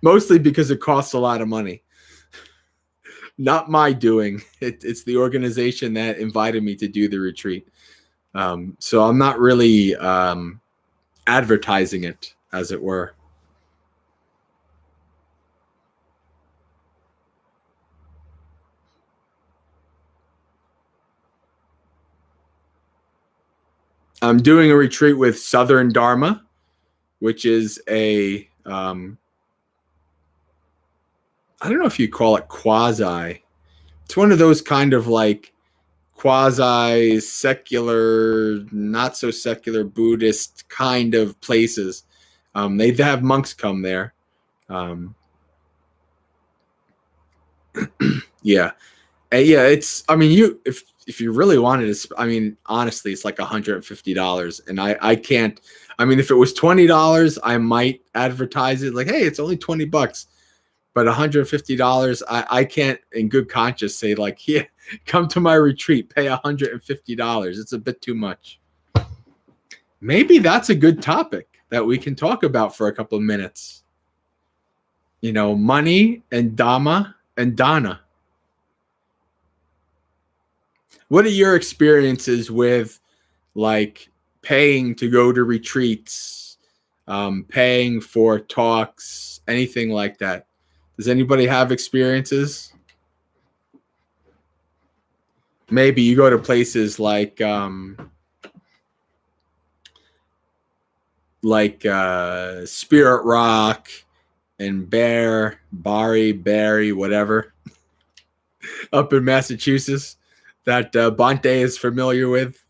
Mostly because it costs a lot of money. Not my doing. It's the organization that invited me to do the retreat. So I'm not really advertising it, as it were. I'm doing a retreat with Southern Dharma, which is I don't know if you call it quasi. It's one of those kind of like quasi secular, not so secular Buddhist kind of places. They have monks come there. Yeah. Yeah, it's, I mean, if you really wanted to, I mean, honestly, it's like $150. And I can't, I mean, if it was $20, I might advertise it like, hey, it's only $20. But $150, I can't in good conscience say like, yeah, come to my retreat, pay $150. It's a bit too much. Maybe that's a good topic that we can talk about for a couple of minutes. Money and Dhamma and Dana. What are your experiences with like paying to go to retreats, paying for talks, anything like that? Does anybody have experiences? Maybe you go to places like Spirit Rock and Barry, whatever, up in Massachusetts that Bante is familiar with.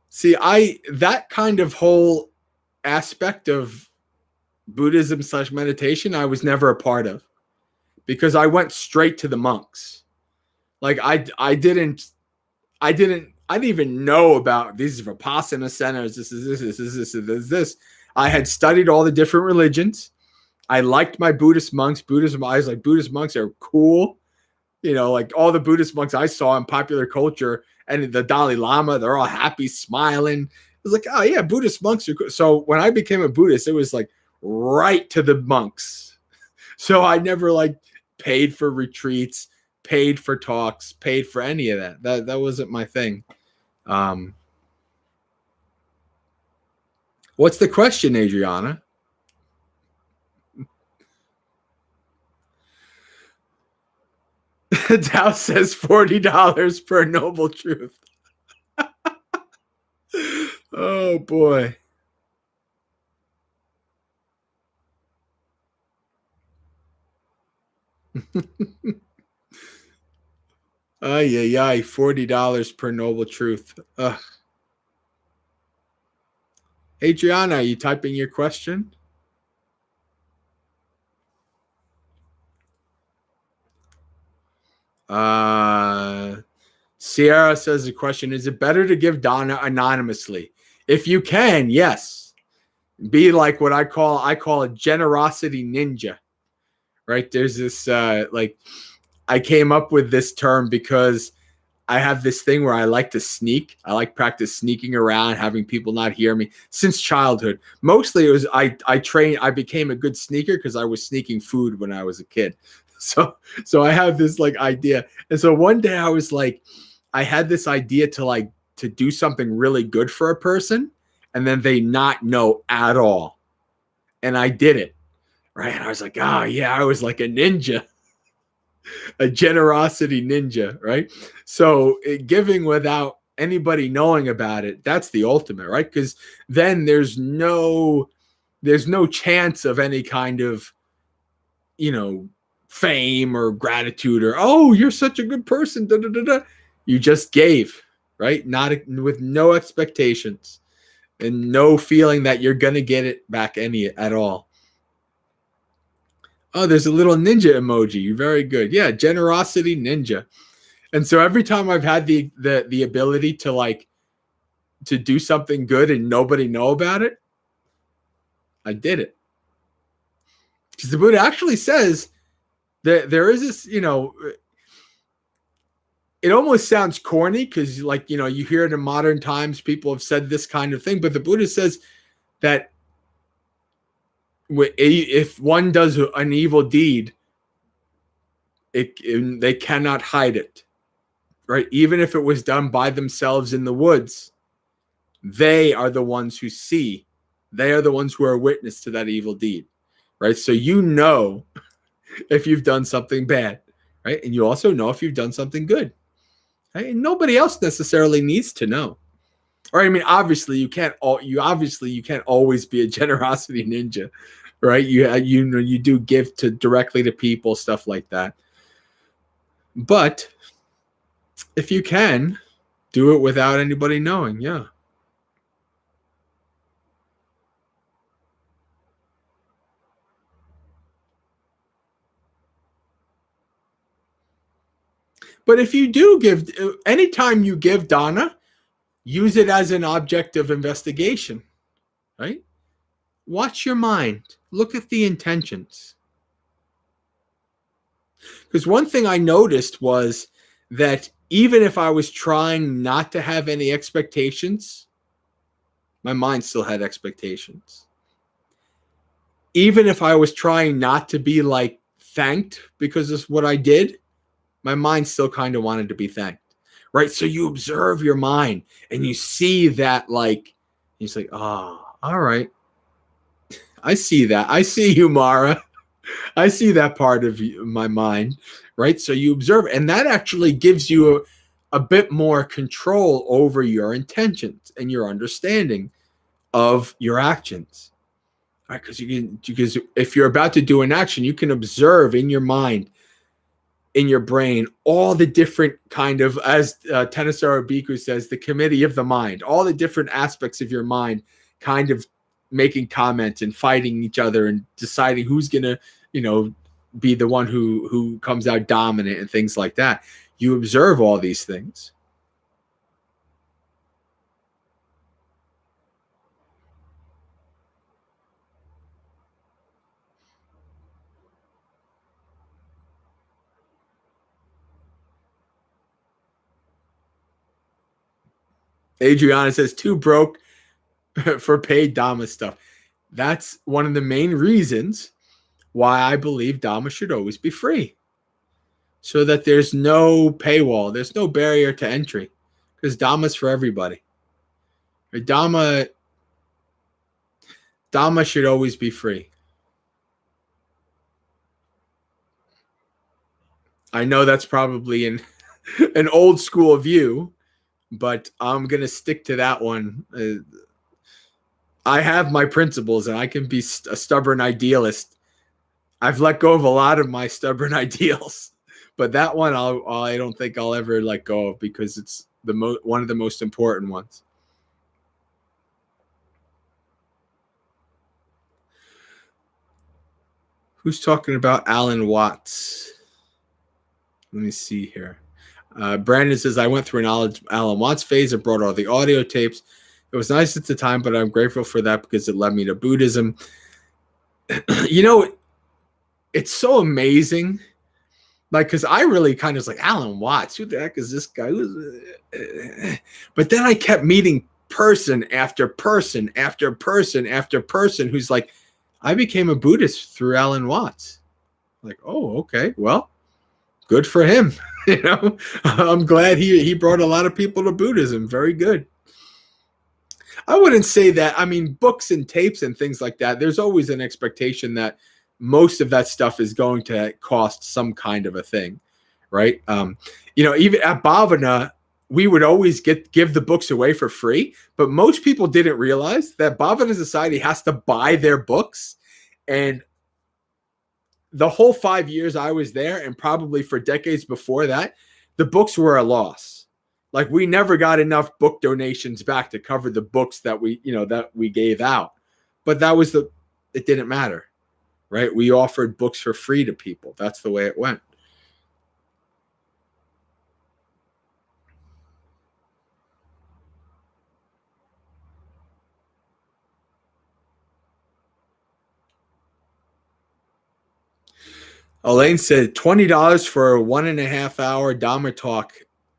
See, that kind of whole aspect of Buddhism / meditation, I was never a part of because I went straight to the monks. Like I didn't I didn't even know about these Vipassana centers. This is this. I had studied all the different religions. I liked my Buddhist monks. Buddhism, I was like, Buddhist monks are cool. You know, like all the Buddhist monks I saw in popular culture and the Dalai Lama, they're all happy, smiling. It was like, oh yeah, Buddhist monks are cool. So when I became a Buddhist, it was like right to the monks. So I never like paid for retreats, paid for talks, paid for any of that. That wasn't my thing. What's the question, Adriana? Dow says $40 per noble truth. Oh boy. Ay, $40 per noble truth. Adriana, are you typing your question? Sierra says the question, is it better to give Dana anonymously? If you can, yes. Be like what I call a generosity ninja. Right? There's this like I came up with this term because I have this thing where I like to sneak. I like practice sneaking around, having people not hear me since childhood. Mostly it was I became a good sneaker because I was sneaking food when I was a kid. So I have this like idea. And so one day I was like, I had this idea to do something really good for a person and then they not know at all. And I did it. Right. And I was like, oh yeah, I was like a ninja. A generosity ninja, right? So giving without anybody knowing about it, that's the ultimate, right? Because then there's no chance of any kind of, fame or gratitude or, oh, you're such a good person. Da, da, da, da. You just gave, right? Not with no expectations and no feeling that you're going to get it back at all. Oh, there's a little ninja emoji. You're very good. Yeah, generosity ninja. And so every time I've had the ability to do something good and nobody know about it, I did it. Because the Buddha actually says that there is this, it almost sounds corny because you hear it in modern times, people have said this kind of thing, but the Buddha says that if one does an evil deed, they cannot hide it, right? Even if it was done by themselves in the woods, they are the ones who see. They are the ones who are witness to that evil deed, right? So if you've done something bad, right? And you also know if you've done something good, right? And nobody else necessarily needs to know. Or I mean, obviously you can't always be a generosity ninja, right? You do give directly to people, stuff like that. But if you can, do it without anybody knowing, yeah. But if you do give, anytime you give Dana, use it as an object of investigation, right? Watch your mind. Look at the intentions. Because one thing I noticed was that even if I was trying not to have any expectations, my mind still had expectations. Even if I was trying not to be thanked because of what I did, my mind still kind of wanted to be thanked, right? So you observe your mind and you see that he's like, oh, all right. I see that. I see you, Mara. I see that part of my mind, right? So you observe, and that actually gives you a bit more control over your intentions and your understanding of your actions, right? Because if you're about to do an action, you can observe in your mind, in your brain, all the different kind of, as Thanissaro Bhikkhu says, the committee of the mind, all the different aspects of your mind kind of making comments and fighting each other and deciding who's going to, be the one who comes out dominant and things like that. You observe all these things. Adriana says, too broke for paid Dhamma stuff. That's one of the main reasons why I believe Dhamma should always be free. So that there's no paywall, there's no barrier to entry, because Dhamma's for everybody. Dhamma should always be free. I know that's probably an old school view, but I'm going to stick to that one. I have my principles, and I can be a stubborn idealist. I've let go of a lot of my stubborn ideals, but that one I don't think I'll ever let go of, because it's one of the most important ones. Who's talking about Alan Watts? Let me see here. Brandon says, I went through an Alan Watts phase and brought all the audio tapes. It was nice at the time, but I'm grateful for that because it led me to Buddhism. You know, it's so amazing. Like, because I really kind of was like, Alan Watts, who the heck is this guy? But then I kept meeting person after person after person after person who's like, I became a Buddhist through Alan Watts. Like, oh, okay, well, good for him. You know, I'm glad he brought a lot of people to Buddhism. Very good. I wouldn't say that. I mean, books and tapes and things like that, there's always an expectation that most of that stuff is going to cost some kind of a thing, right? You know, even at Bhavana, we would always give the books away for free, but most people didn't realize that Bhavana Society has to buy their books. And the whole 5 years I was there, and probably for decades before that, the books were a loss. Like, we never got enough book donations back to cover the books that we gave out. But it didn't matter, right? We offered books for free to people. That's the way it went. Elaine said $20 for a 1.5 hour Dhamma talk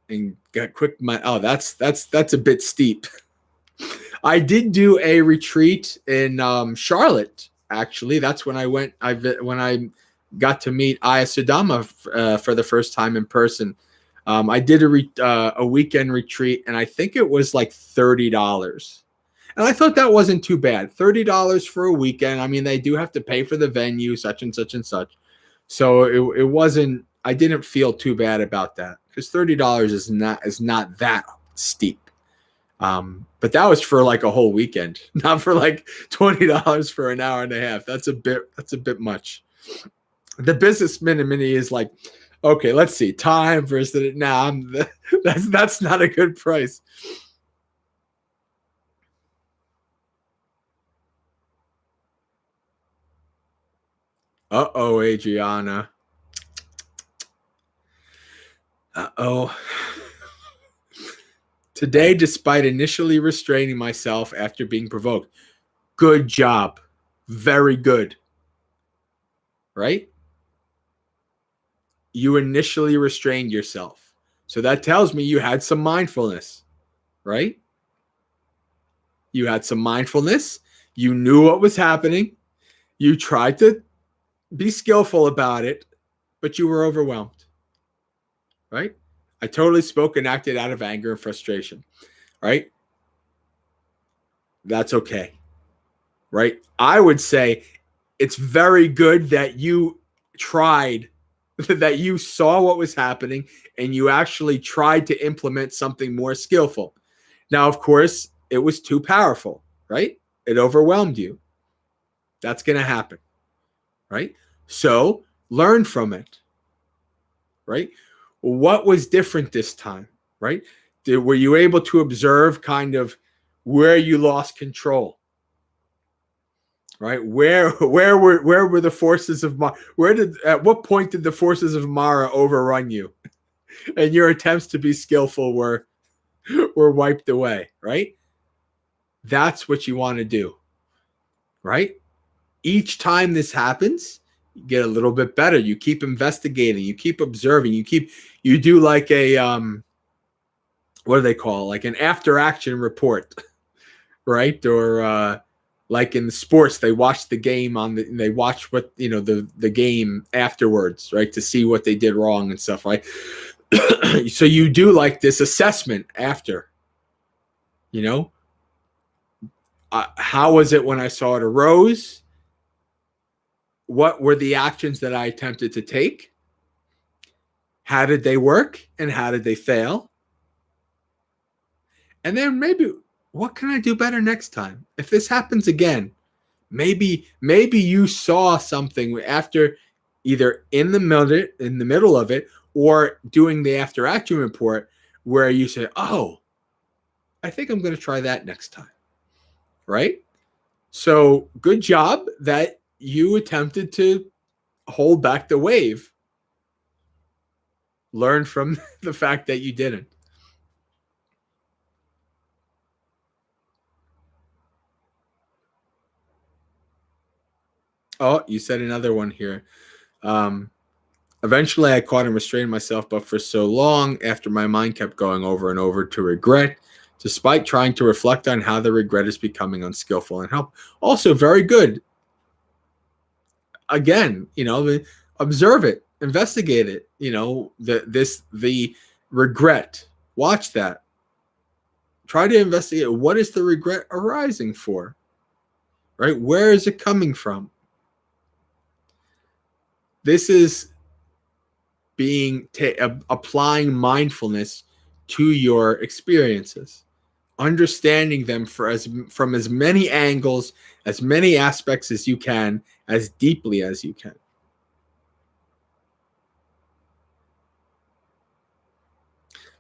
and got quick. That's a bit steep. I did do a retreat in Charlotte. Actually, that's when I went. When I got to meet Aya Sudama for the first time in person. I did a weekend retreat, and I think it was like $30. And I thought that wasn't too bad. $30 for a weekend. I mean, they do have to pay for the venue, such and such and such. So it wasn't. I didn't feel too bad about that, because $30 is not that steep. But that was for like a whole weekend, not for like $20 for an hour and a half. That's a bit much. The business mini is like, okay, let's see, time versus that's not a good price. Uh-oh, Adriana. Uh-oh. Today, despite initially restraining myself after being provoked. Good job. Very good. Right? You initially restrained yourself. So that tells me you had some mindfulness. Right? You had some mindfulness. You knew what was happening. You tried to be skillful about it, but you were overwhelmed. Right? I totally spoke and acted out of anger and frustration. Right? That's okay. Right? I would say it's very good that you tried, that you saw what was happening, and you actually tried to implement something more skillful. Now, of course, it was too powerful, right? It overwhelmed you. That's going to happen, right? So learn from it, right? What was different this time, right? Were you able to observe kind of where you lost control, right? Where were the forces of Mara? At what point did the forces of Mara overrun you, and your attempts to be skillful were wiped away, right? That's what you want to do, right? Each time this happens, you get a little bit better. You keep investigating, you keep observing, you do like a what do they call it? Like an after action report, right? Or like in sports, they watch the game they watch what, the game afterwards, right? To see what they did wrong and stuff, right? So you do like this assessment after, how was it when I saw it arose? What were the actions that I attempted to take? How did they work and how did they fail? And then maybe, what can I do better next time? If this happens again, maybe you saw something after, either in the middle of it, or doing the after action report, where you say, "Oh, I think I'm going to try that next time." Right? So good job that you attempted to hold back the wave. Learn from the fact that you didn't. Oh, you said another one here. Eventually, I caught and restrained myself, but for so long, after my mind kept going over and over to regret, despite trying to reflect on how the regret is becoming unskillful and help. Also, very good. Again, observe it, investigate it. The regret. Watch that. Try to investigate, what is the regret arising for? Right? Where is it coming from? This is applying mindfulness to your experiences, understanding them from as many angles, as many aspects as you can, as deeply as you can.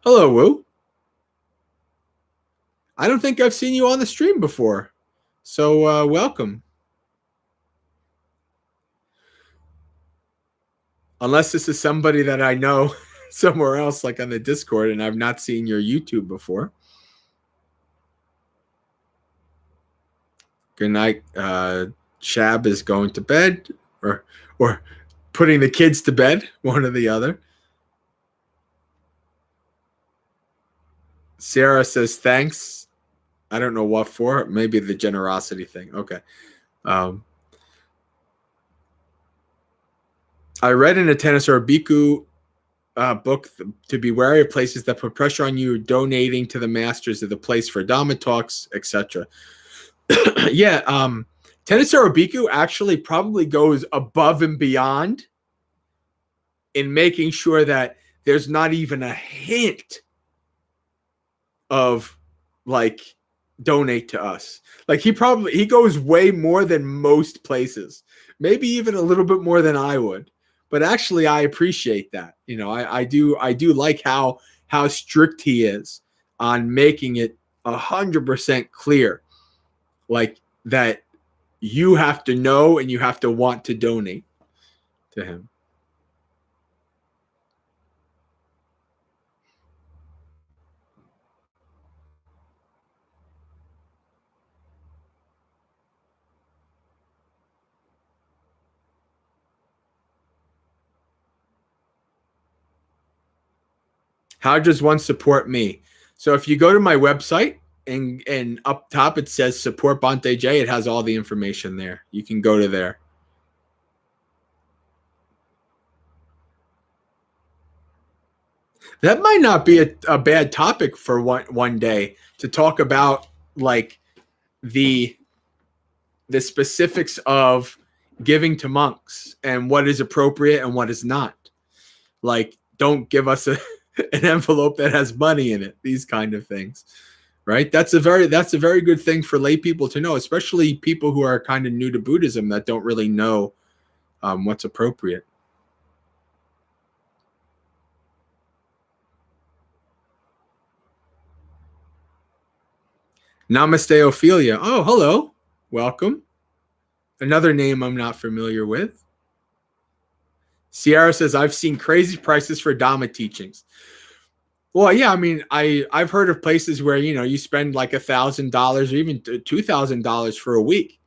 Hello, Wu. I don't think I've seen you on the stream before, so welcome. Unless this is somebody that I know somewhere else, like on the Discord, and I've not seen your YouTube before. Good night. Shab is going to bed, or putting the kids to bed, one or the other. Sarah says thanks. I don't know what for. Maybe the generosity thing. Okay. I read in a Tennis or a Bhikkhu book to be wary of places that put pressure on you. Donating to the masters of the place for Dhamma talks, etc. Yeah, Tennis or a Bhikkhu actually probably goes above and beyond in making sure that there's not even a hint of like donate to us. Like he goes way more than most places, maybe even a little bit more than I would. But actually, I appreciate that. I do like how strict he is on making it 100% clear, like that you have to know and you have to want to donate to him. How does one support me? So if you go to my website and up top it says support Bhante J, it has all the information there. You can go to there. That might not be a bad topic for one day to talk about, like the specifics of giving to monks and what is appropriate and what is not. Like, don't give us an envelope that has money in it. These kind of things, right? That's a very good thing for lay people to know, especially people who are kind of new to Buddhism that don't really know what's appropriate. Namaste, Ophelia. Oh, hello. Welcome. Another name I'm not familiar with. Sierra says, I've seen crazy prices for Dhamma teachings. Well, yeah, I mean, I've heard of places where, you spend like $1,000 or even $2,000 for a week.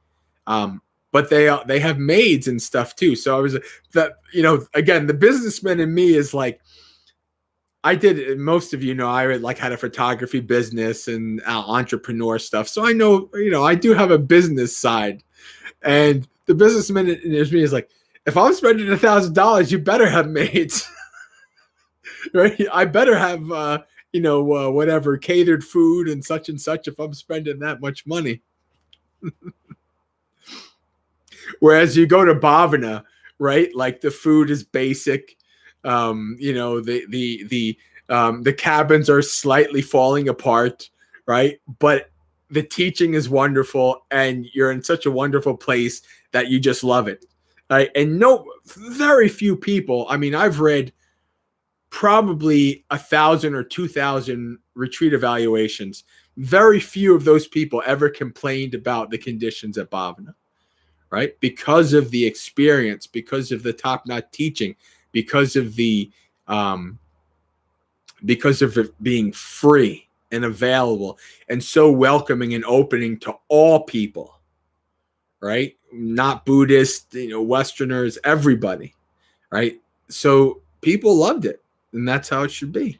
But they have maids and stuff too. So I was that, again, the businessman in me is like, I did. Most of you know I like had a photography business and entrepreneur stuff, so I know I do have a business side. And the businessman in me is like, if I'm spending $1,000, you better have mates, right? I better have whatever catered food and such if I'm spending that much money. Whereas you go to Bhavana, right? Like the food is basic. The cabins are slightly falling apart, right? But the teaching is wonderful, and you're in such a wonderful place that you just love it. Right? And very few people. I mean, I've read probably 1,000 or 2,000 retreat evaluations. Very few of those people ever complained about the conditions at Bhavana, right? Because of the experience, because of the top-notch teaching, because of it being free and available and so welcoming and opening to all people, right? Not Buddhists, Westerners, everybody, right? So people loved it, and that's how it should be.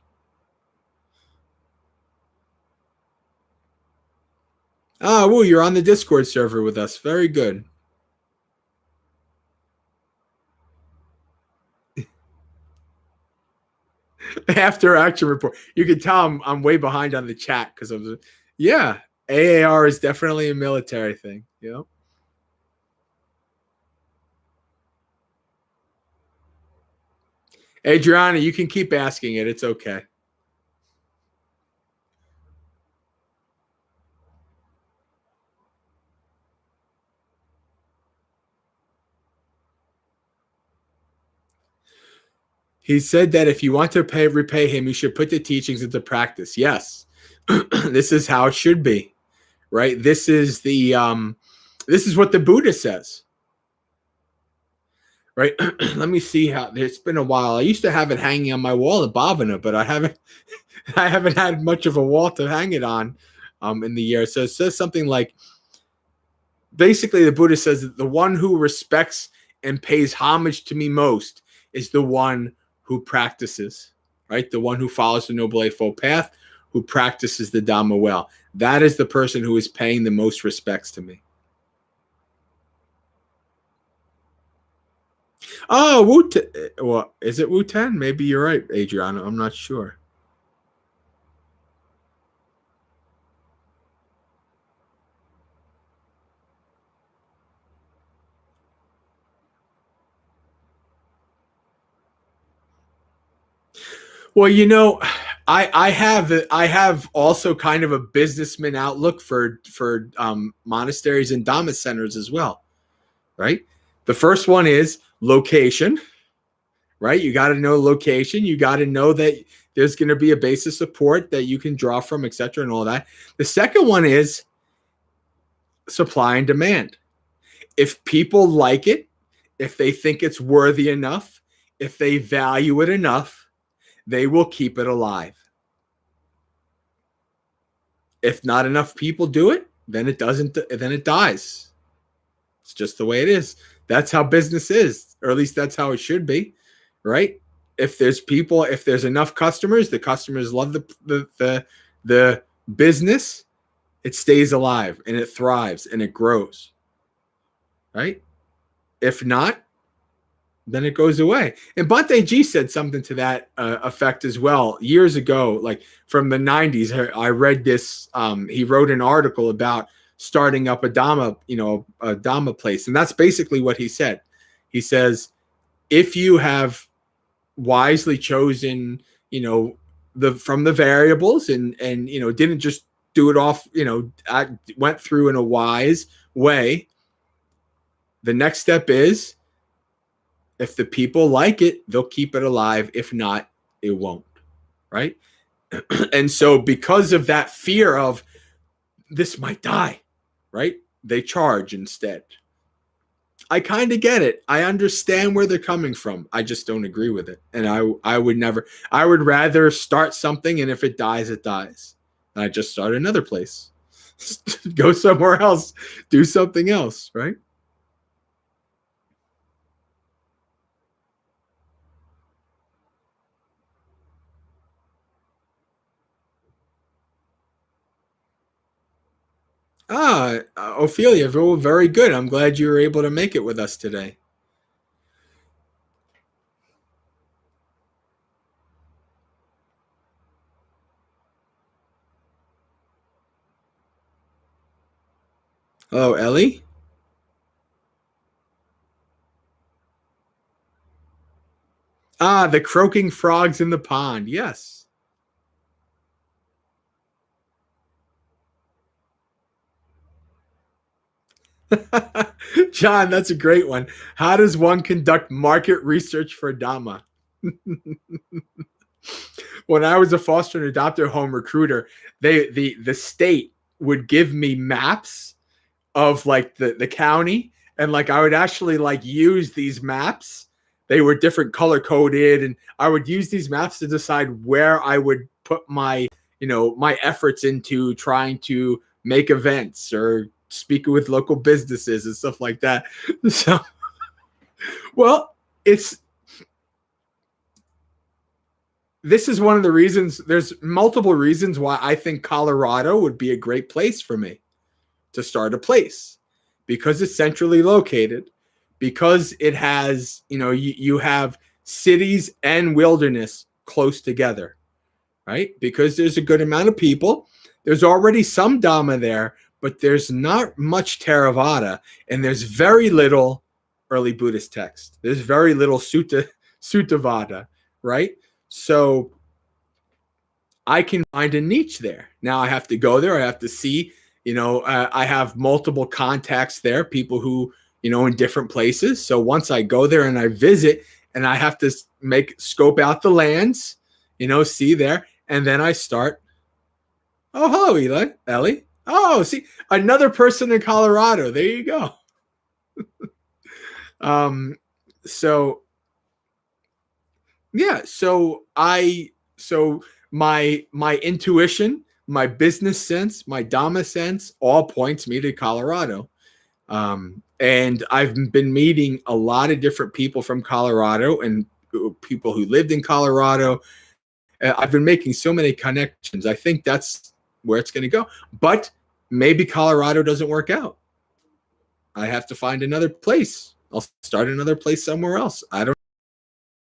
Woo, you're on the Discord server with us. Very good. After action report. You can tell I'm way behind on the chat because of the AAR is definitely a military thing. Adriana, you can keep asking it. It's okay. He said that if you want to repay him, you should put the teachings into practice. Yes, this is how it should be, right? This is what the Buddha says, right? Let me see how. It's been a while. I used to have it hanging on my wall at Bhavana, but I haven't had much of a wall to hang it on in the year. So it says something like, basically, the Buddha says that the one who respects and pays homage to me most is the one who practices, right? The one who follows the Noble Eightfold Path, who practices the Dhamma well. That is the person who is paying the most respects to me. Oh, well, is it Wu-Ten? Maybe you're right, Adriana. I'm not sure. Well, I have also kind of a businessman outlook for monasteries and Dhamma centers as well, right? The first one is location, right? You got to know location. You got to know that there's going to be a base of support that you can draw from, etc., and all that. The second one is supply and demand. If people like it, if they think it's worthy enough, if they value it enough, they will keep it alive. If not enough people do it, then it doesn't. Then it dies. It's just the way it is. That's how business is, or at least that's how it should be, right? If there's enough customers, the customers love the business. It stays alive and it thrives and it grows, right? If not, then it goes away. And Bhante G said something to that effect as well years ago, like from the 90s. I read this. He wrote an article about starting up a Dhamma place. And that's basically what he said. He says, if you have wisely chosen, from the variables and didn't just do it off, went through in a wise way, the next step is, if the people like it, they'll keep it alive. If not, it won't, right? And so because of that fear of this might die, right? They charge instead. I kind of get it. I understand where they're coming from. I just don't agree with it. And I would never, I would rather start something, and if it dies, it dies. And I just start another place. Go somewhere else. Do something else, right? Ophelia, very good. I'm glad you were able to make it with us today. Hello, Ellie. The croaking frogs in the pond. Yes. John, that's a great one. How does one conduct market research for Dhamma? When I was a foster and adopter home recruiter, the state would give me maps of like the county, and like I would actually like use these maps. They were different color coded, and I would use these maps to decide where I would put my my efforts into trying to make events or speak with local businesses and stuff like that. So, well, it's this is one of the reasons. There's multiple reasons why I think Colorado would be a great place for me to start a place, because it's centrally located, because it has, you have cities and wilderness close together, right? Because there's a good amount of people. There's already some Dhamma there, but there's not much Theravada, and there's very little early Buddhist text. There's very little Suttavada, right? So I can find a niche there. Now I have to go there. I have to see, I have multiple contacts there, people who, in different places. So once I go there and I visit, and I have to scope out the lands, see there. And then I start. Oh, hello, Ellie. Oh, see, another person in Colorado. There you go. Um, so yeah, so my intuition, my business sense, my Dhamma sense all points me to Colorado. And I've been meeting a lot of different people from Colorado and people who lived in Colorado. I've been making so many connections. I think that's where it's going to go. But maybe Colorado doesn't work out. I have to find another place. I'll start another place somewhere else. I don't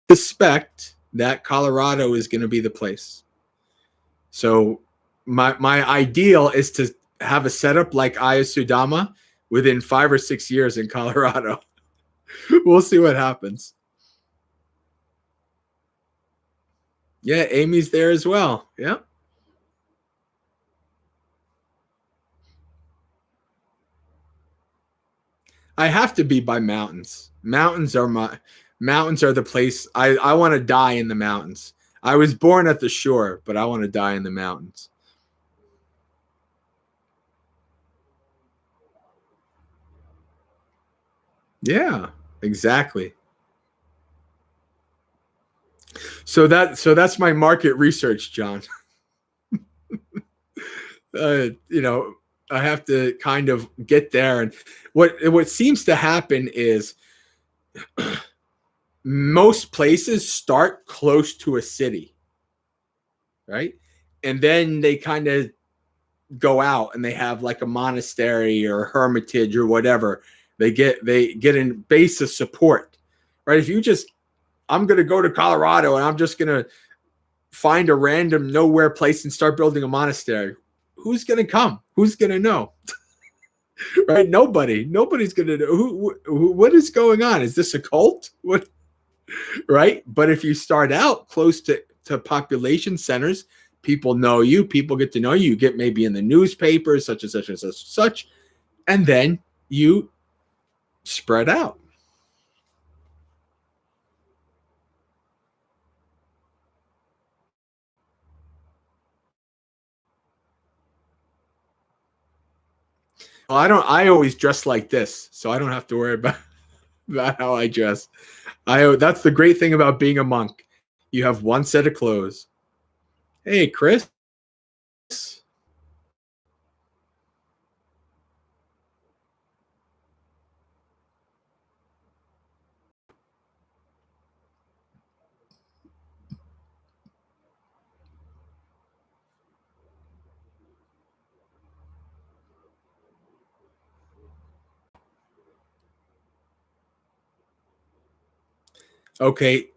suspect that Colorado is going to be the place. So my ideal is to have a setup like Ayasudama within 5 or 6 years in Colorado. We'll see what happens. Yeah, Amy's there as well. Yeah. I have to be by mountains. Mountains are the place I want to die in the mountains. I was born at the shore, but I want to die in the mountains. Yeah, exactly. So that's my market research, John. I have to kind of get there, and what seems to happen is most places start close to a city, right? And then they kind of go out and they have like a monastery or a hermitage or whatever. They get a base of support, right? If you just I'm going to go to Colorado and I'm just going to find a random nowhere place and start building a monastery. Who's going to come? Who's going to know? Right? Nobody's going to know what is going on. Is this a cult? What? Right? But if you start out close to population centers, people know you, people get to know you, you get maybe in the newspapers, such and such and such and such, and then you spread out. Well, I always dress like this, so I don't have to worry about how I dress. That's the great thing about being a monk. You have one set of clothes. Hey, Chris. Okay,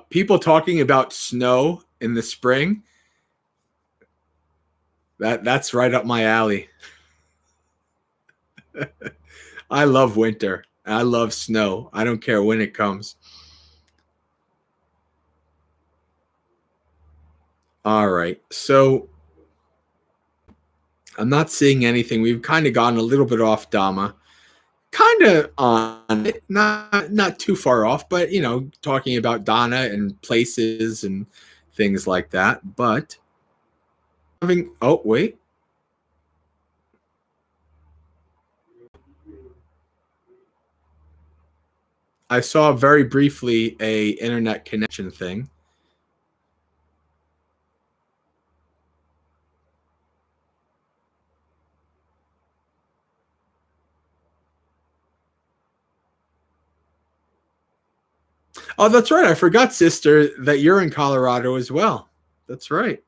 people talking about snow in the spring. That's right up my alley. I love winter. I love snow. I don't care when it comes. All right. So I'm not seeing anything. We've kind of gone a little bit off Dhamma. Kind of on it, not too far off, but talking about Dana and places and things like that. But oh wait, I saw very briefly a internet connection thing. Oh, that's right. I forgot, sister, that you're in Colorado as well. That's right.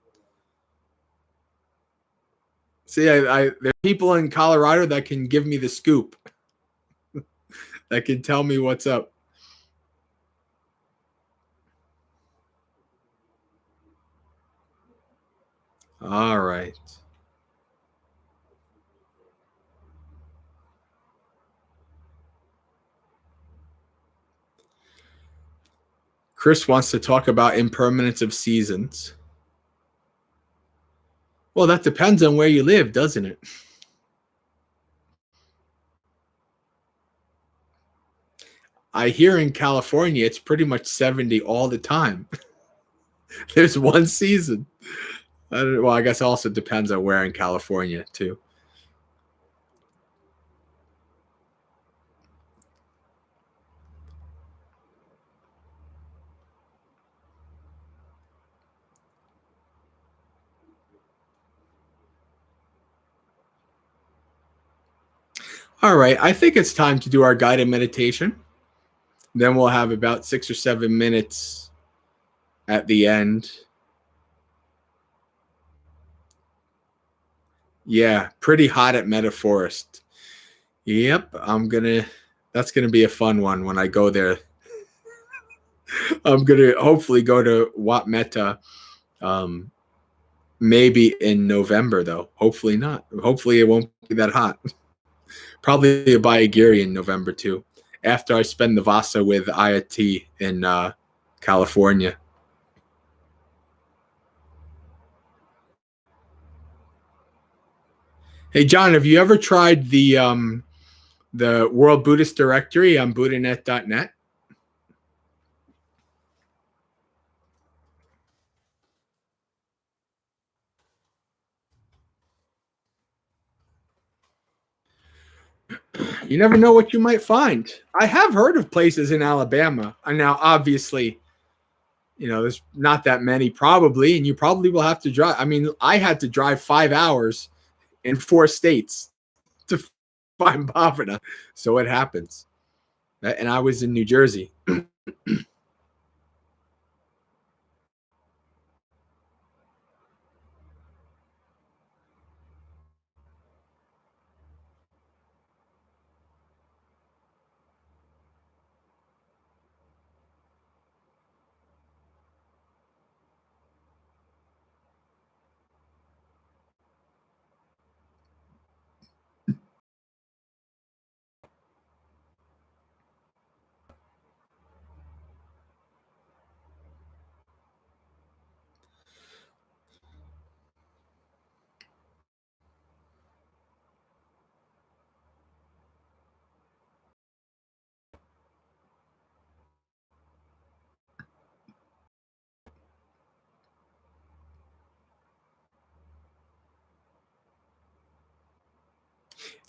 See, there are people in Colorado that can give me the scoop, that can tell me what's up. All right. Chris wants to talk about impermanence of seasons. Well, that depends on where you live, doesn't it? I hear in California it's pretty much 70 all the time. There's one season. Well, I guess it also depends on where in California, too. All right. I think it's time to do our guided meditation. Then we'll have about 6 or 7 minutes at the end. Yeah, pretty hot at Metaforest. Yep, that's gonna be a fun one when I go there. I'm gonna hopefully go to Wat Meta, maybe in November though. Hopefully not. Hopefully it won't be that hot. Probably a Bayagiri in November too. After I spend the Vasa with Ayati in California. Hey John, have you ever tried the World Buddhist Directory on buddhanet.net? You never know what you might find. I have heard of places in Alabama. And now obviously, there's not that many probably, and you probably will have to drive. I mean, I had to drive 5 hours in 4 states to find Bhavana. So it happens. And I was in New Jersey.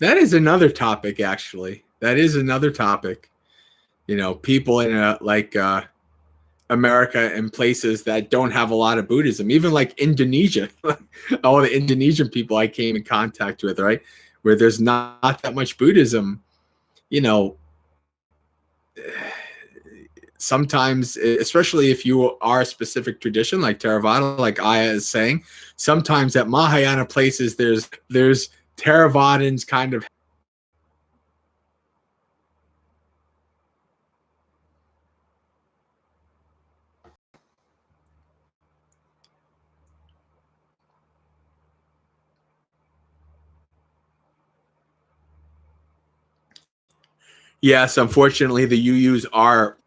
That is another topic, actually. That is another topic. People in America and places that don't have a lot of Buddhism, even like Indonesia, all the Indonesian people I came in contact with, right? Where there's not that much Buddhism, you know, sometimes, especially if you are a specific tradition like Theravada, like Aya is saying, sometimes at Mahayana places there's Theravadins kind of. Yes, unfortunately, the UUs are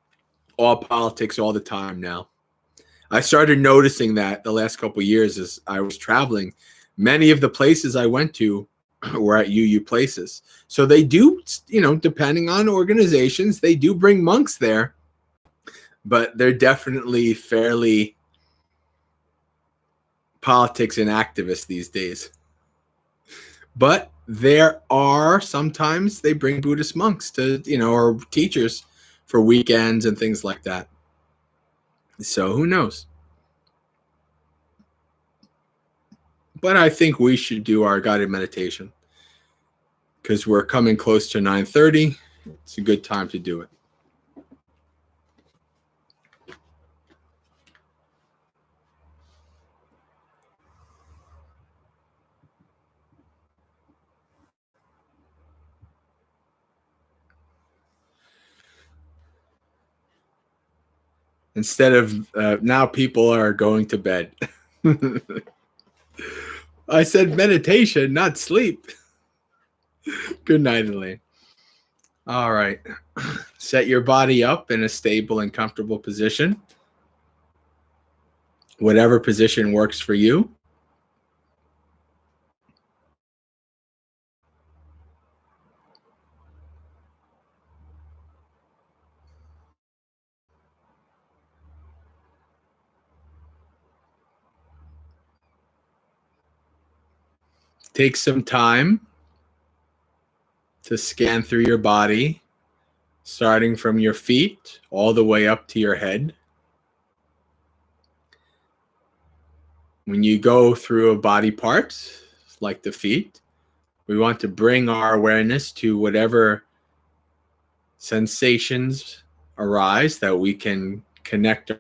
all politics all the time now. I started noticing that the last couple of years as I was traveling. Many of the places I went to were at UU places. So they do, depending on organizations, they do bring monks there, but they're definitely fairly politics and activists these days. But there are sometimes they bring Buddhist monks to, or teachers for weekends and things like that. So who knows? But I think we should do our guided meditation because we're coming close to 9:30. It's a good time to do it. Instead of now people are going to bed. I said meditation, not sleep. Good night, Elaine. All right. Set your body up in a stable and comfortable position. Whatever position works for you. Take some time to scan through your body, starting from your feet all the way up to your head. When you go through a body part, like the feet, we want to bring our awareness to whatever sensations arise that we can connect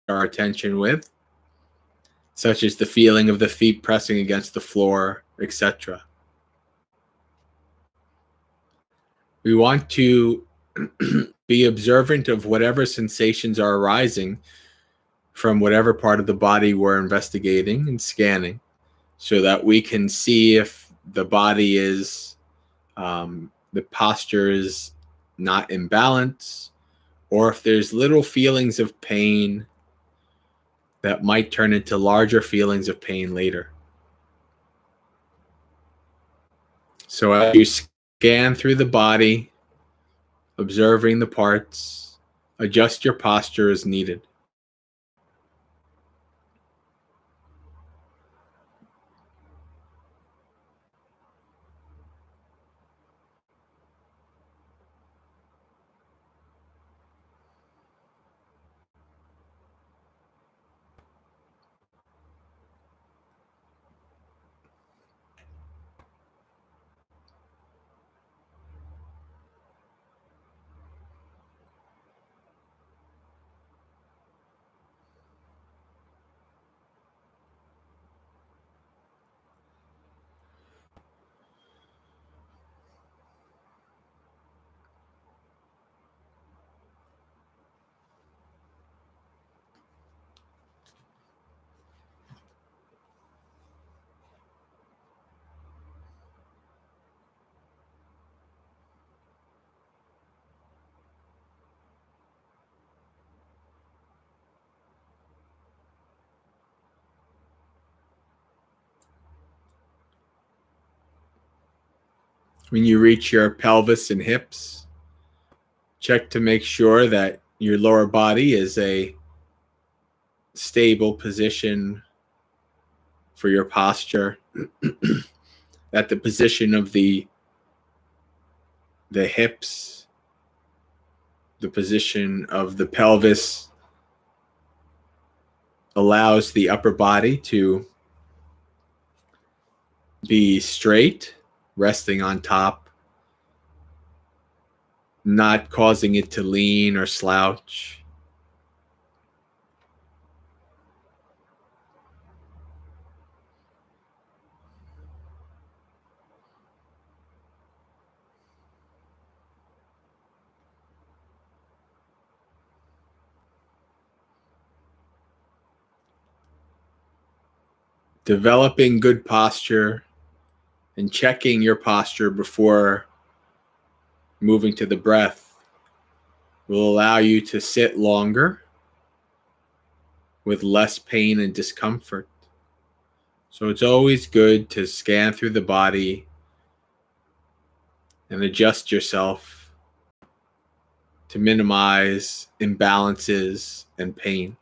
our attention with, such as the feeling of the feet pressing against the floor, etc. We want to be observant of whatever sensations are arising from whatever part of the body we're investigating and scanning, so that we can see if the body is, the posture is not in balance, or if there's little feelings of pain that might turn into larger feelings of pain later. So as you scan through the body, observing the parts, adjust your posture as needed. When you reach your pelvis and hips, check to make sure that your lower body is a stable position for your posture, that the position of the hips, the position of the pelvis allows the upper body to be straight, resting on top, not causing it to lean or slouch. Developing good posture and checking your posture before moving to the breath will allow you to sit longer with less pain and discomfort. So it's always good to scan through the body and adjust yourself to minimize imbalances and pain.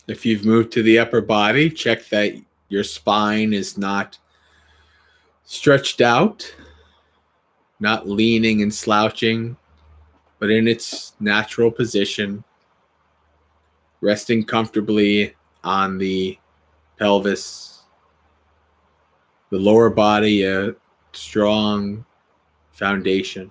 If you've moved to the upper body, check that your spine is not stretched out, not leaning and slouching, but in its natural position, resting comfortably on the pelvis, the lower body, a strong foundation.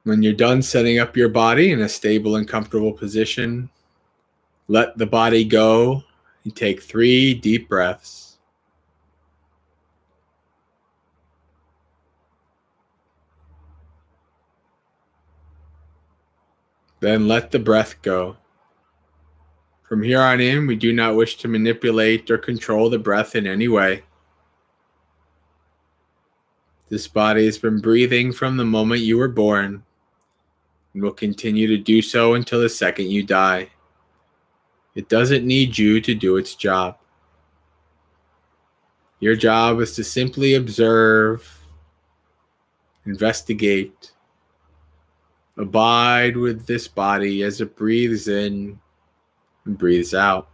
When you're done setting up your body in a stable and comfortable position, let the body go and take 3 deep breaths. Then let the breath go. From here on in, we do not wish to manipulate or control the breath in any way. This body has been breathing from the moment you were born and will continue to do so until the second you die. It doesn't need you to do its job. Your job is to simply observe, investigate, abide with this body as it breathes in and breathes out.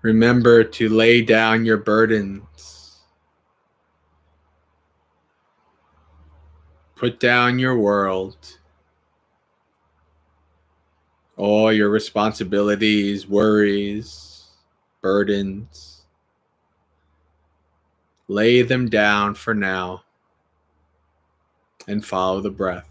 Remember to lay down your burdens. Put down your world. All your responsibilities, worries, burdens. Lay them down for now and follow the breath.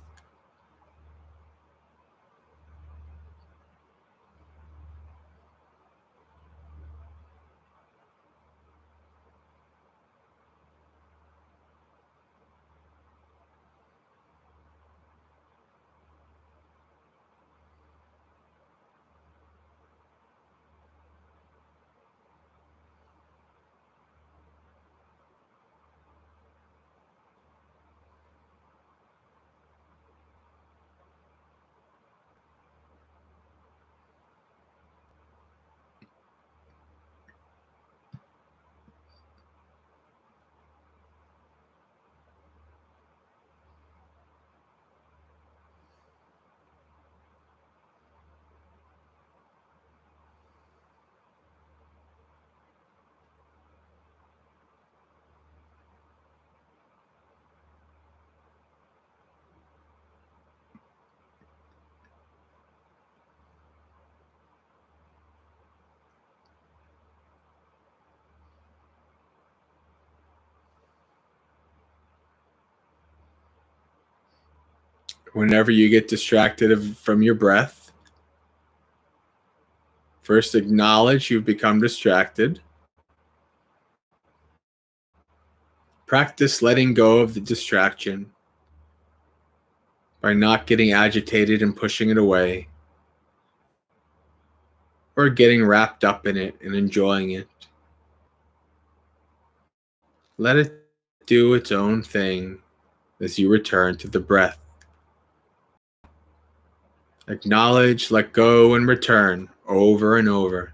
Whenever you get distracted from your breath, first acknowledge you've become distracted. Practice letting go of the distraction by not getting agitated and pushing it away, or getting wrapped up in it and enjoying it. Let it do its own thing as you return to the breath. Acknowledge, let go, and return over and over.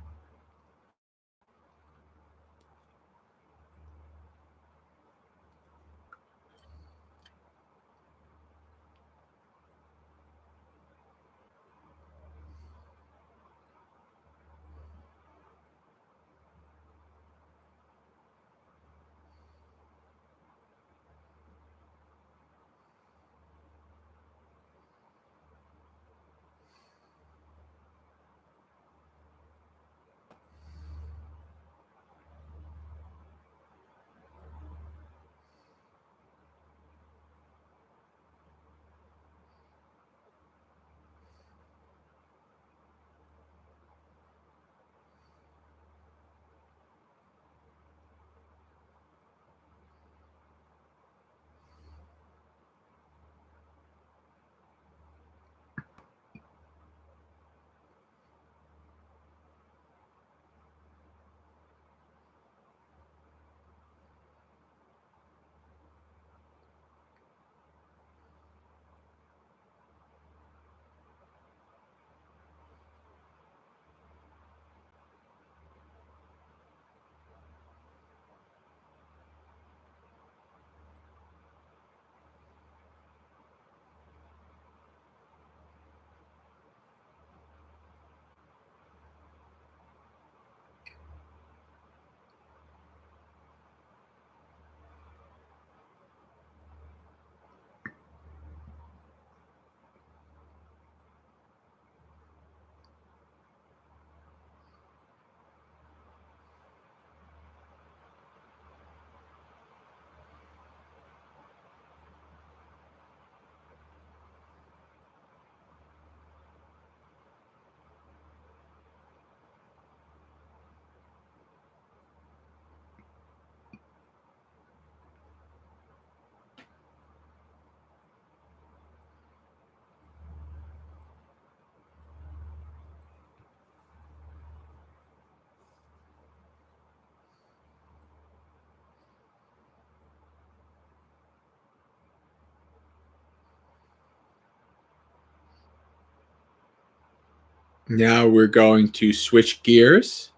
Now we're going to switch gears,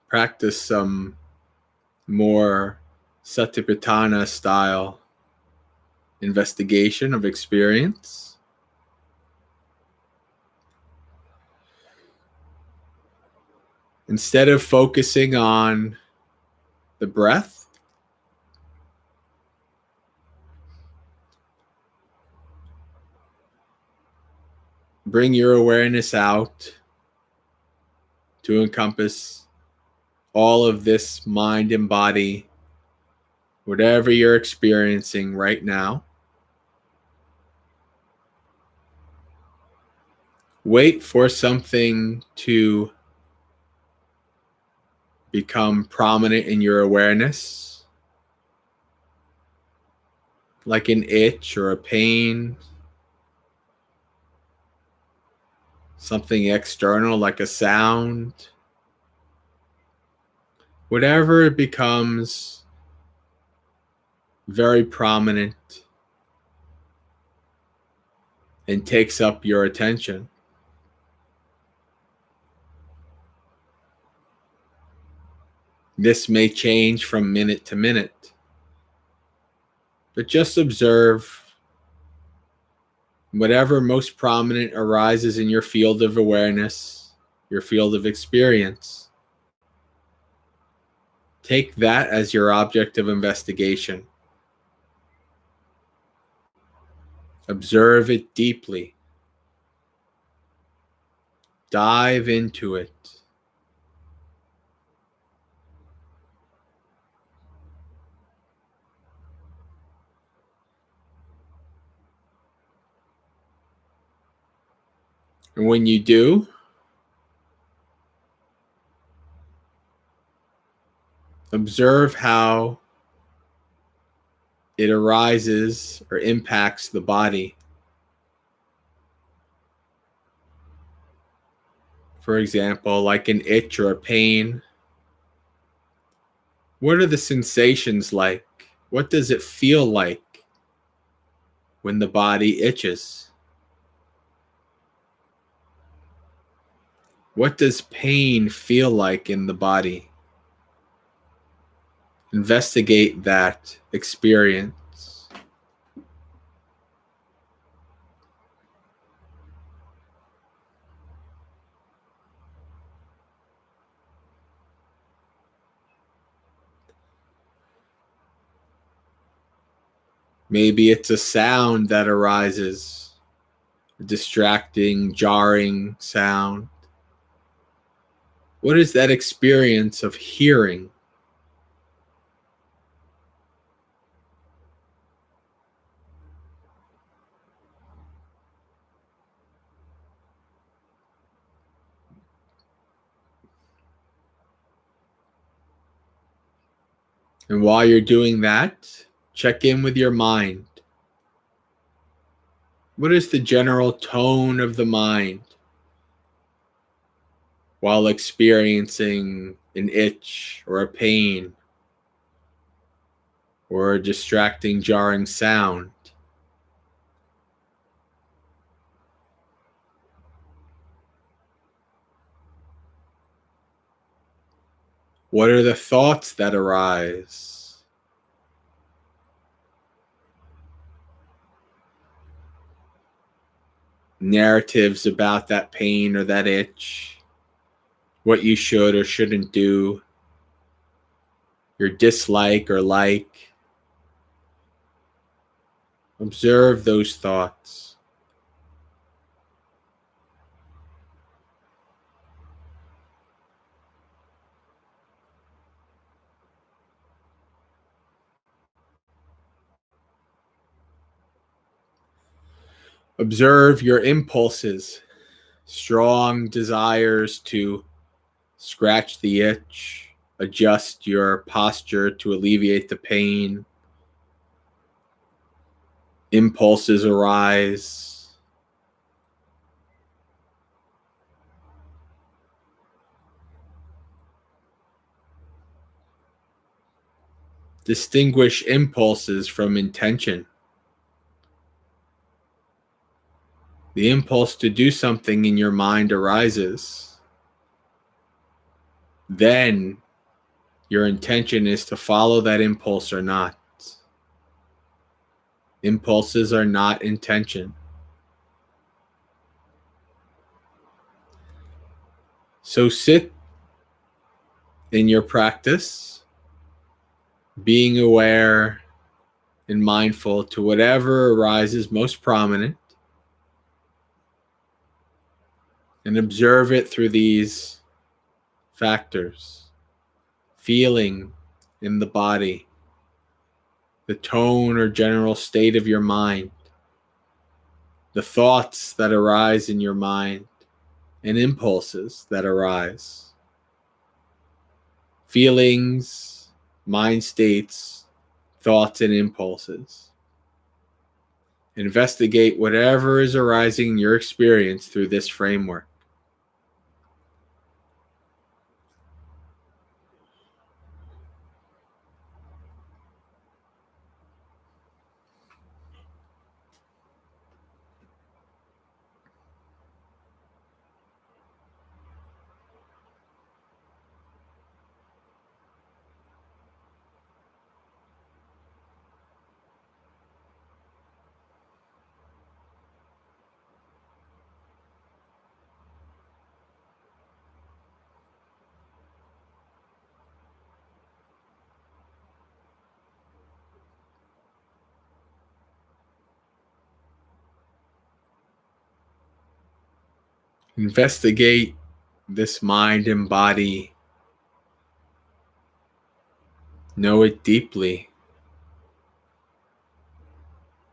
practice some more Satipatthana style investigation of experience. Instead of focusing on the breath, bring your awareness out to encompass all of this mind and body, whatever you're experiencing right now. Wait for something to become prominent in your awareness, like an itch or a pain, something external like a sound. Whatever it becomes very prominent and takes up your attention. This may change from minute to minute, but just observe whatever most prominent arises in your field of awareness, your field of experience. Take that as your object of investigation. Observe it deeply. Dive into it. And when you do, observe how it arises or impacts the body. For example, like an itch or a pain. What are the sensations like? What does it feel like when the body itches? What does pain feel like in the body? Investigate that experience. Maybe it's a sound that arises, a distracting, jarring sound. What is that experience of hearing? And while you're doing that, check in with your mind. What is the general tone of the mind while experiencing an itch or a pain or a distracting, jarring sound? What are the thoughts that arise? Narratives about that pain or that itch, what you should or shouldn't do, your dislike or like. Observe those thoughts. Observe your impulses, strong desires to scratch the itch, adjust your posture to alleviate the pain. Impulses arise. Distinguish impulses from intention. The impulse to do something in your mind arises. Then your intention is to follow that impulse or not. Impulses are not intention. So sit in your practice, being aware and mindful to whatever arises most prominent, and observe it through these factors: feeling in the body, the tone or general state of your mind, the thoughts that arise in your mind, and impulses that arise. Feelings, mind states, thoughts, and impulses. Investigate whatever is arising in your experience through this framework. Investigate this mind and body. Know it deeply.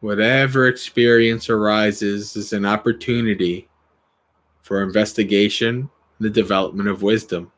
Whatever experience arises is an opportunity for investigation and the development of wisdom.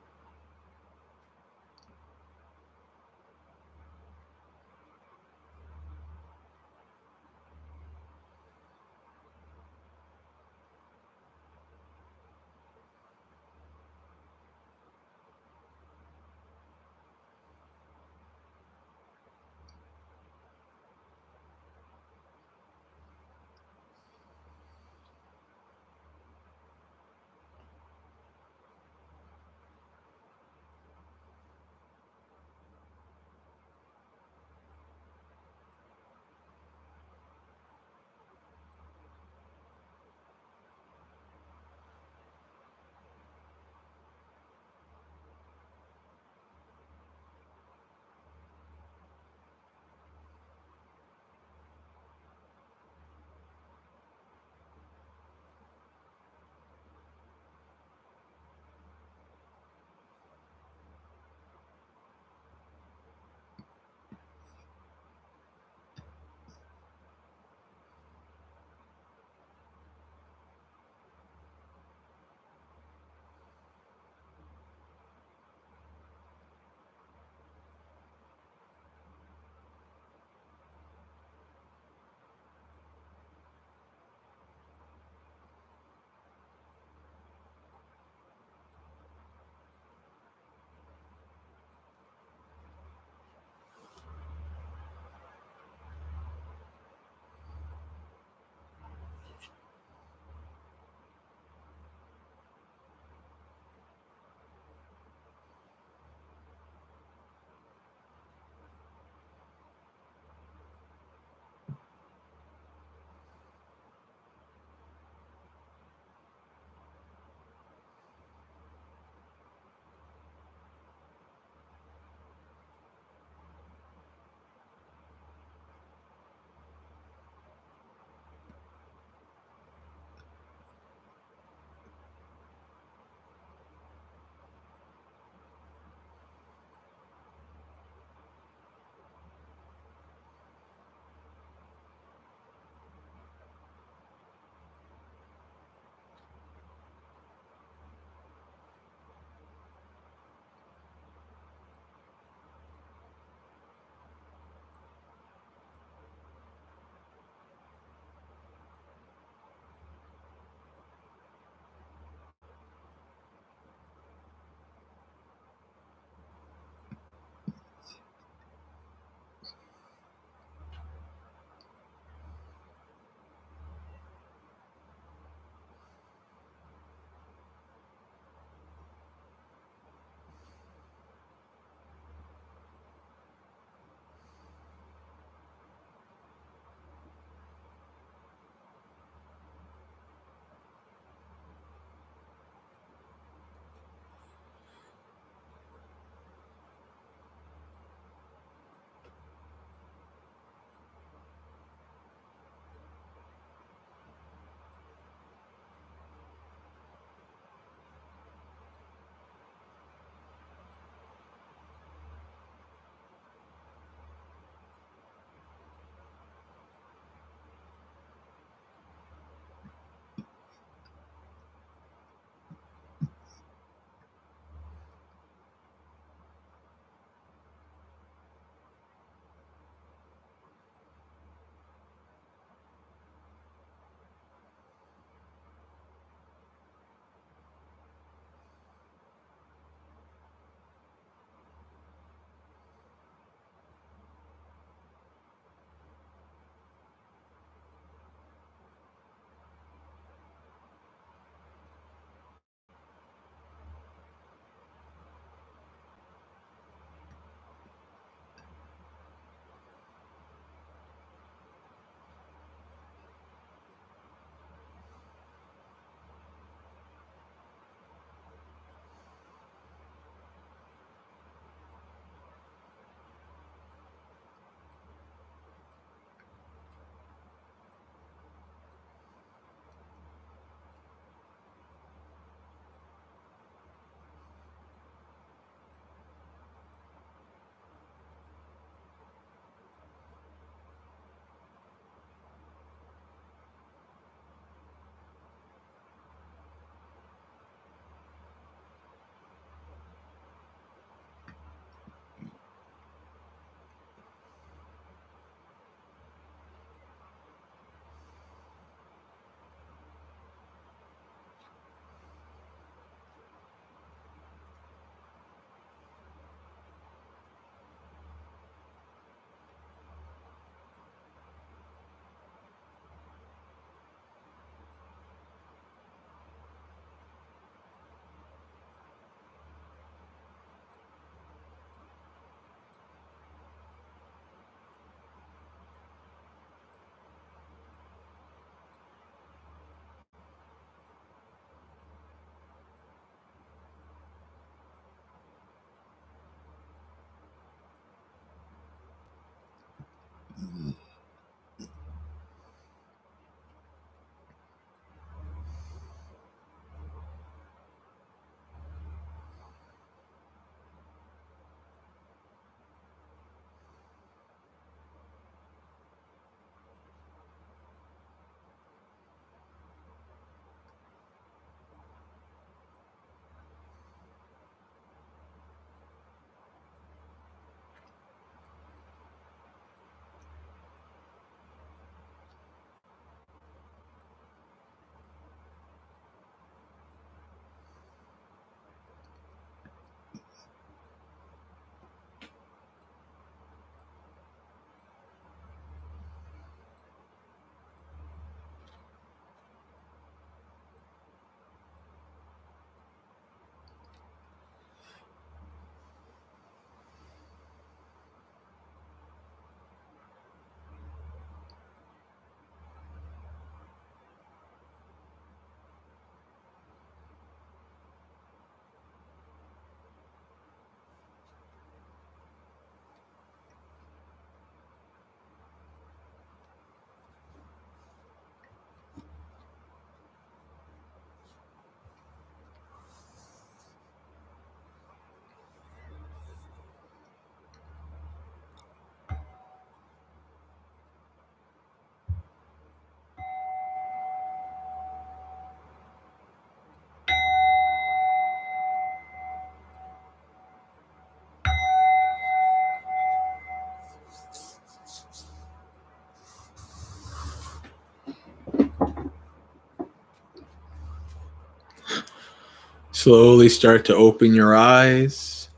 Slowly start to open your eyes.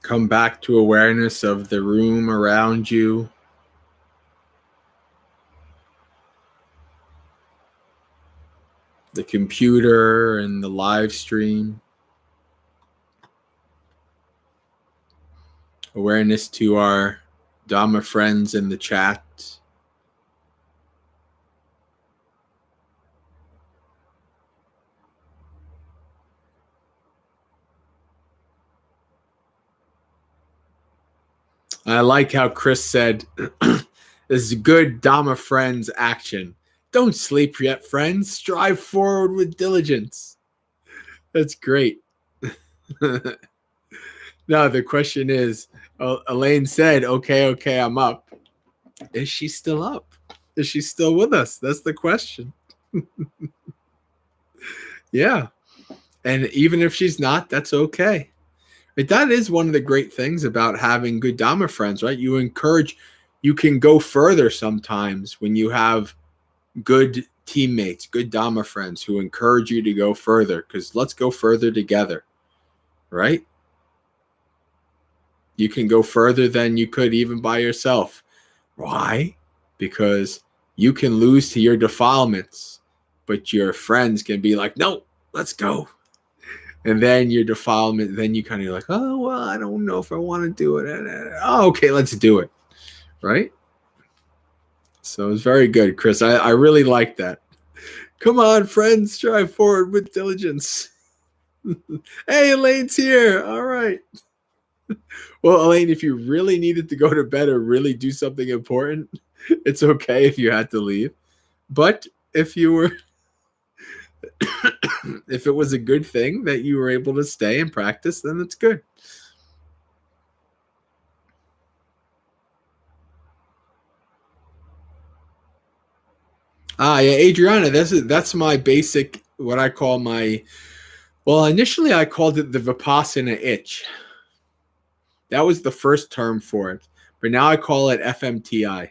Come back to awareness of the room around you. The computer and the live stream. Awareness to our Dhamma friends in the chat. I like how Chris said, this is good Dhamma friends action. Don't sleep yet, friends. Strive forward with diligence. That's great. No, the question is, Elaine said, okay, I'm up. Is she still up? Is she still with us? That's the question. Yeah. And even if she's not, that's okay. But that is one of the great things about having good Dhamma friends, right? You can go further sometimes when you have good teammates, good Dhamma friends who encourage you to go further, because let's go further together, right? You can go further than you could even by yourself. Why? Because you can lose to your defilements, but your friends can be like, no, let's go. And then your defilement, then you kind of like, oh, well, I don't know if I want to do it. Oh, okay, let's do it. Right? So it's very good, Chris. I really like that. Come on, friends, strive forward with diligence. Hey, Elaine's here. All right. Well, Elaine, if you really needed to go to bed or really do something important, it's okay if you had to leave. But if you were, if it was a good thing that you were able to stay and practice, then it's good. Yeah, Adriana, that's my basic, what I call my, well, initially I called it the Vipassana itch. That was the first term for it. But now I call it FMTI.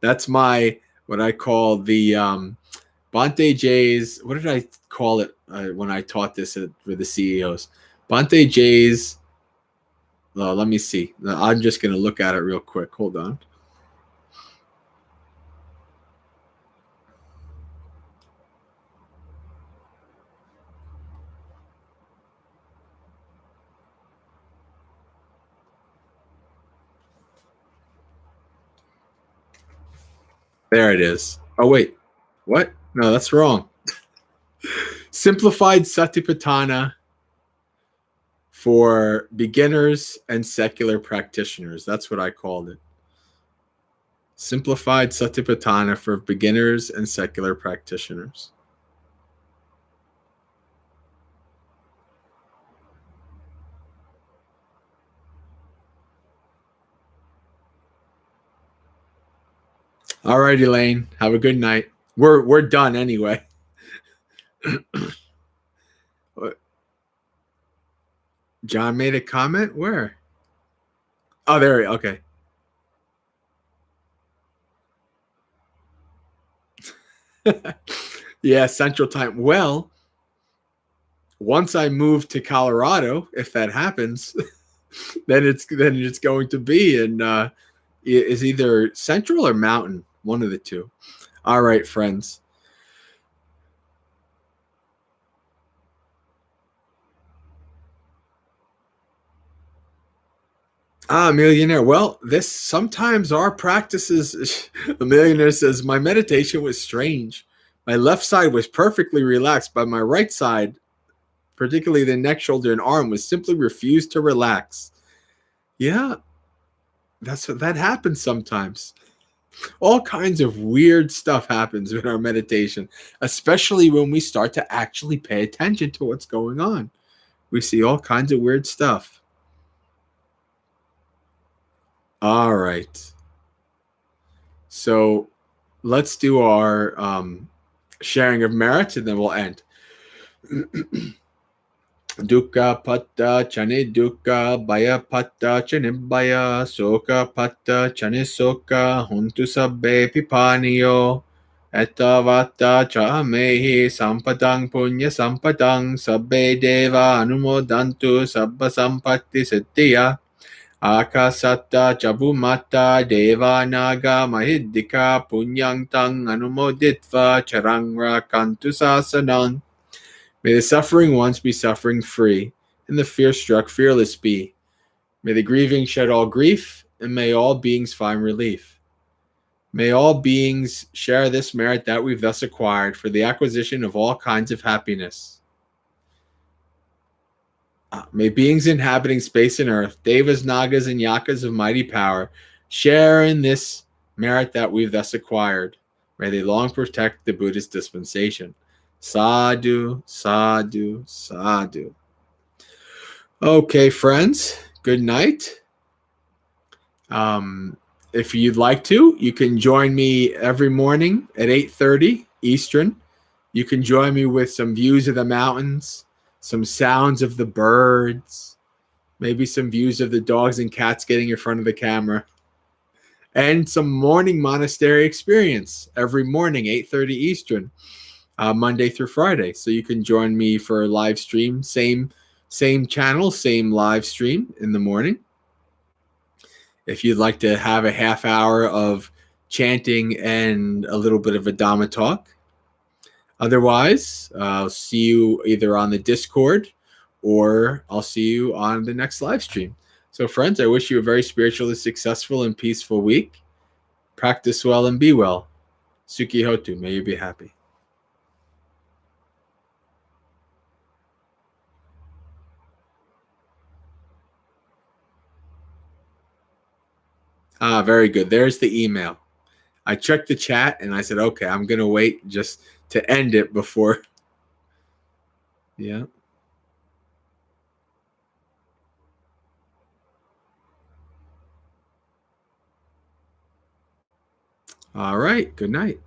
That's my, what I call the Bhante J's, what did I call it when I taught this for the CEOs? Bhante J's, let me see. I'm just going to look at it real quick. Hold on. There it is. Oh, wait. What? No, that's wrong. Simplified Satipatthana for beginners and secular practitioners. That's what I called it. Simplified Satipatthana for beginners and secular practitioners. All right, Elaine. Have a good night. We're done anyway. John made a comment. Where? Oh, there. Okay. Yeah, Central Time. Well, once I move to Colorado, if that happens, then it's going to be in is either Central or Mountain, one of the two. All right, friends. Millionaire. Well, this sometimes our practices. The millionaire says my meditation was strange. My left side was perfectly relaxed, but my right side, particularly the neck, shoulder, and arm, was simply refused to relax. Yeah, that happens sometimes. All kinds of weird stuff happens in our meditation, especially when we start to actually pay attention to what's going on. We see all kinds of weird stuff. All right. So let's do our sharing of merits and then we'll end. Dukkha patta chane dukkha, baya patta chane baya, soka patta chane soka, huntu sabbe pipaniyo. Ettavata cha mehi sampadang punya sampadang sabbe deva anumodantu sabba sampatti siddhya akasatta chabumata deva naga mahiddika punyang tang anumoditva charang rakantu sasanang. May the suffering ones be suffering free, and the fear-struck fearless be. May the grieving shed all grief, and may all beings find relief. May all beings share this merit that we've thus acquired for the acquisition of all kinds of happiness. May beings inhabiting space and earth, devas, nagas, and yakas of mighty power, share in this merit that we've thus acquired. May they long protect the Buddhist dispensation. Sadhu, sadhu, sadhu. Okay, friends, good night. If you'd like to, you can join me every morning at 8:30 Eastern. You can join me with some views of the mountains, some sounds of the birds, maybe some views of the dogs and cats getting in front of the camera, and some morning monastery experience every morning, 8:30 Eastern, Monday through Friday. So you can join me for a live stream, same channel, same live stream in the morning. If you'd like to have a half hour of chanting and a little bit of a Dhamma talk. Otherwise, I'll see you either on the Discord or I'll see you on the next live stream. So, friends, I wish you a very spiritually successful and peaceful week. Practice well and be well. Sukhi Hotu. May you be happy. Very good. There's the email. I checked the chat and I said, okay, I'm going to wait just to end it before. Yeah. All right. Good night.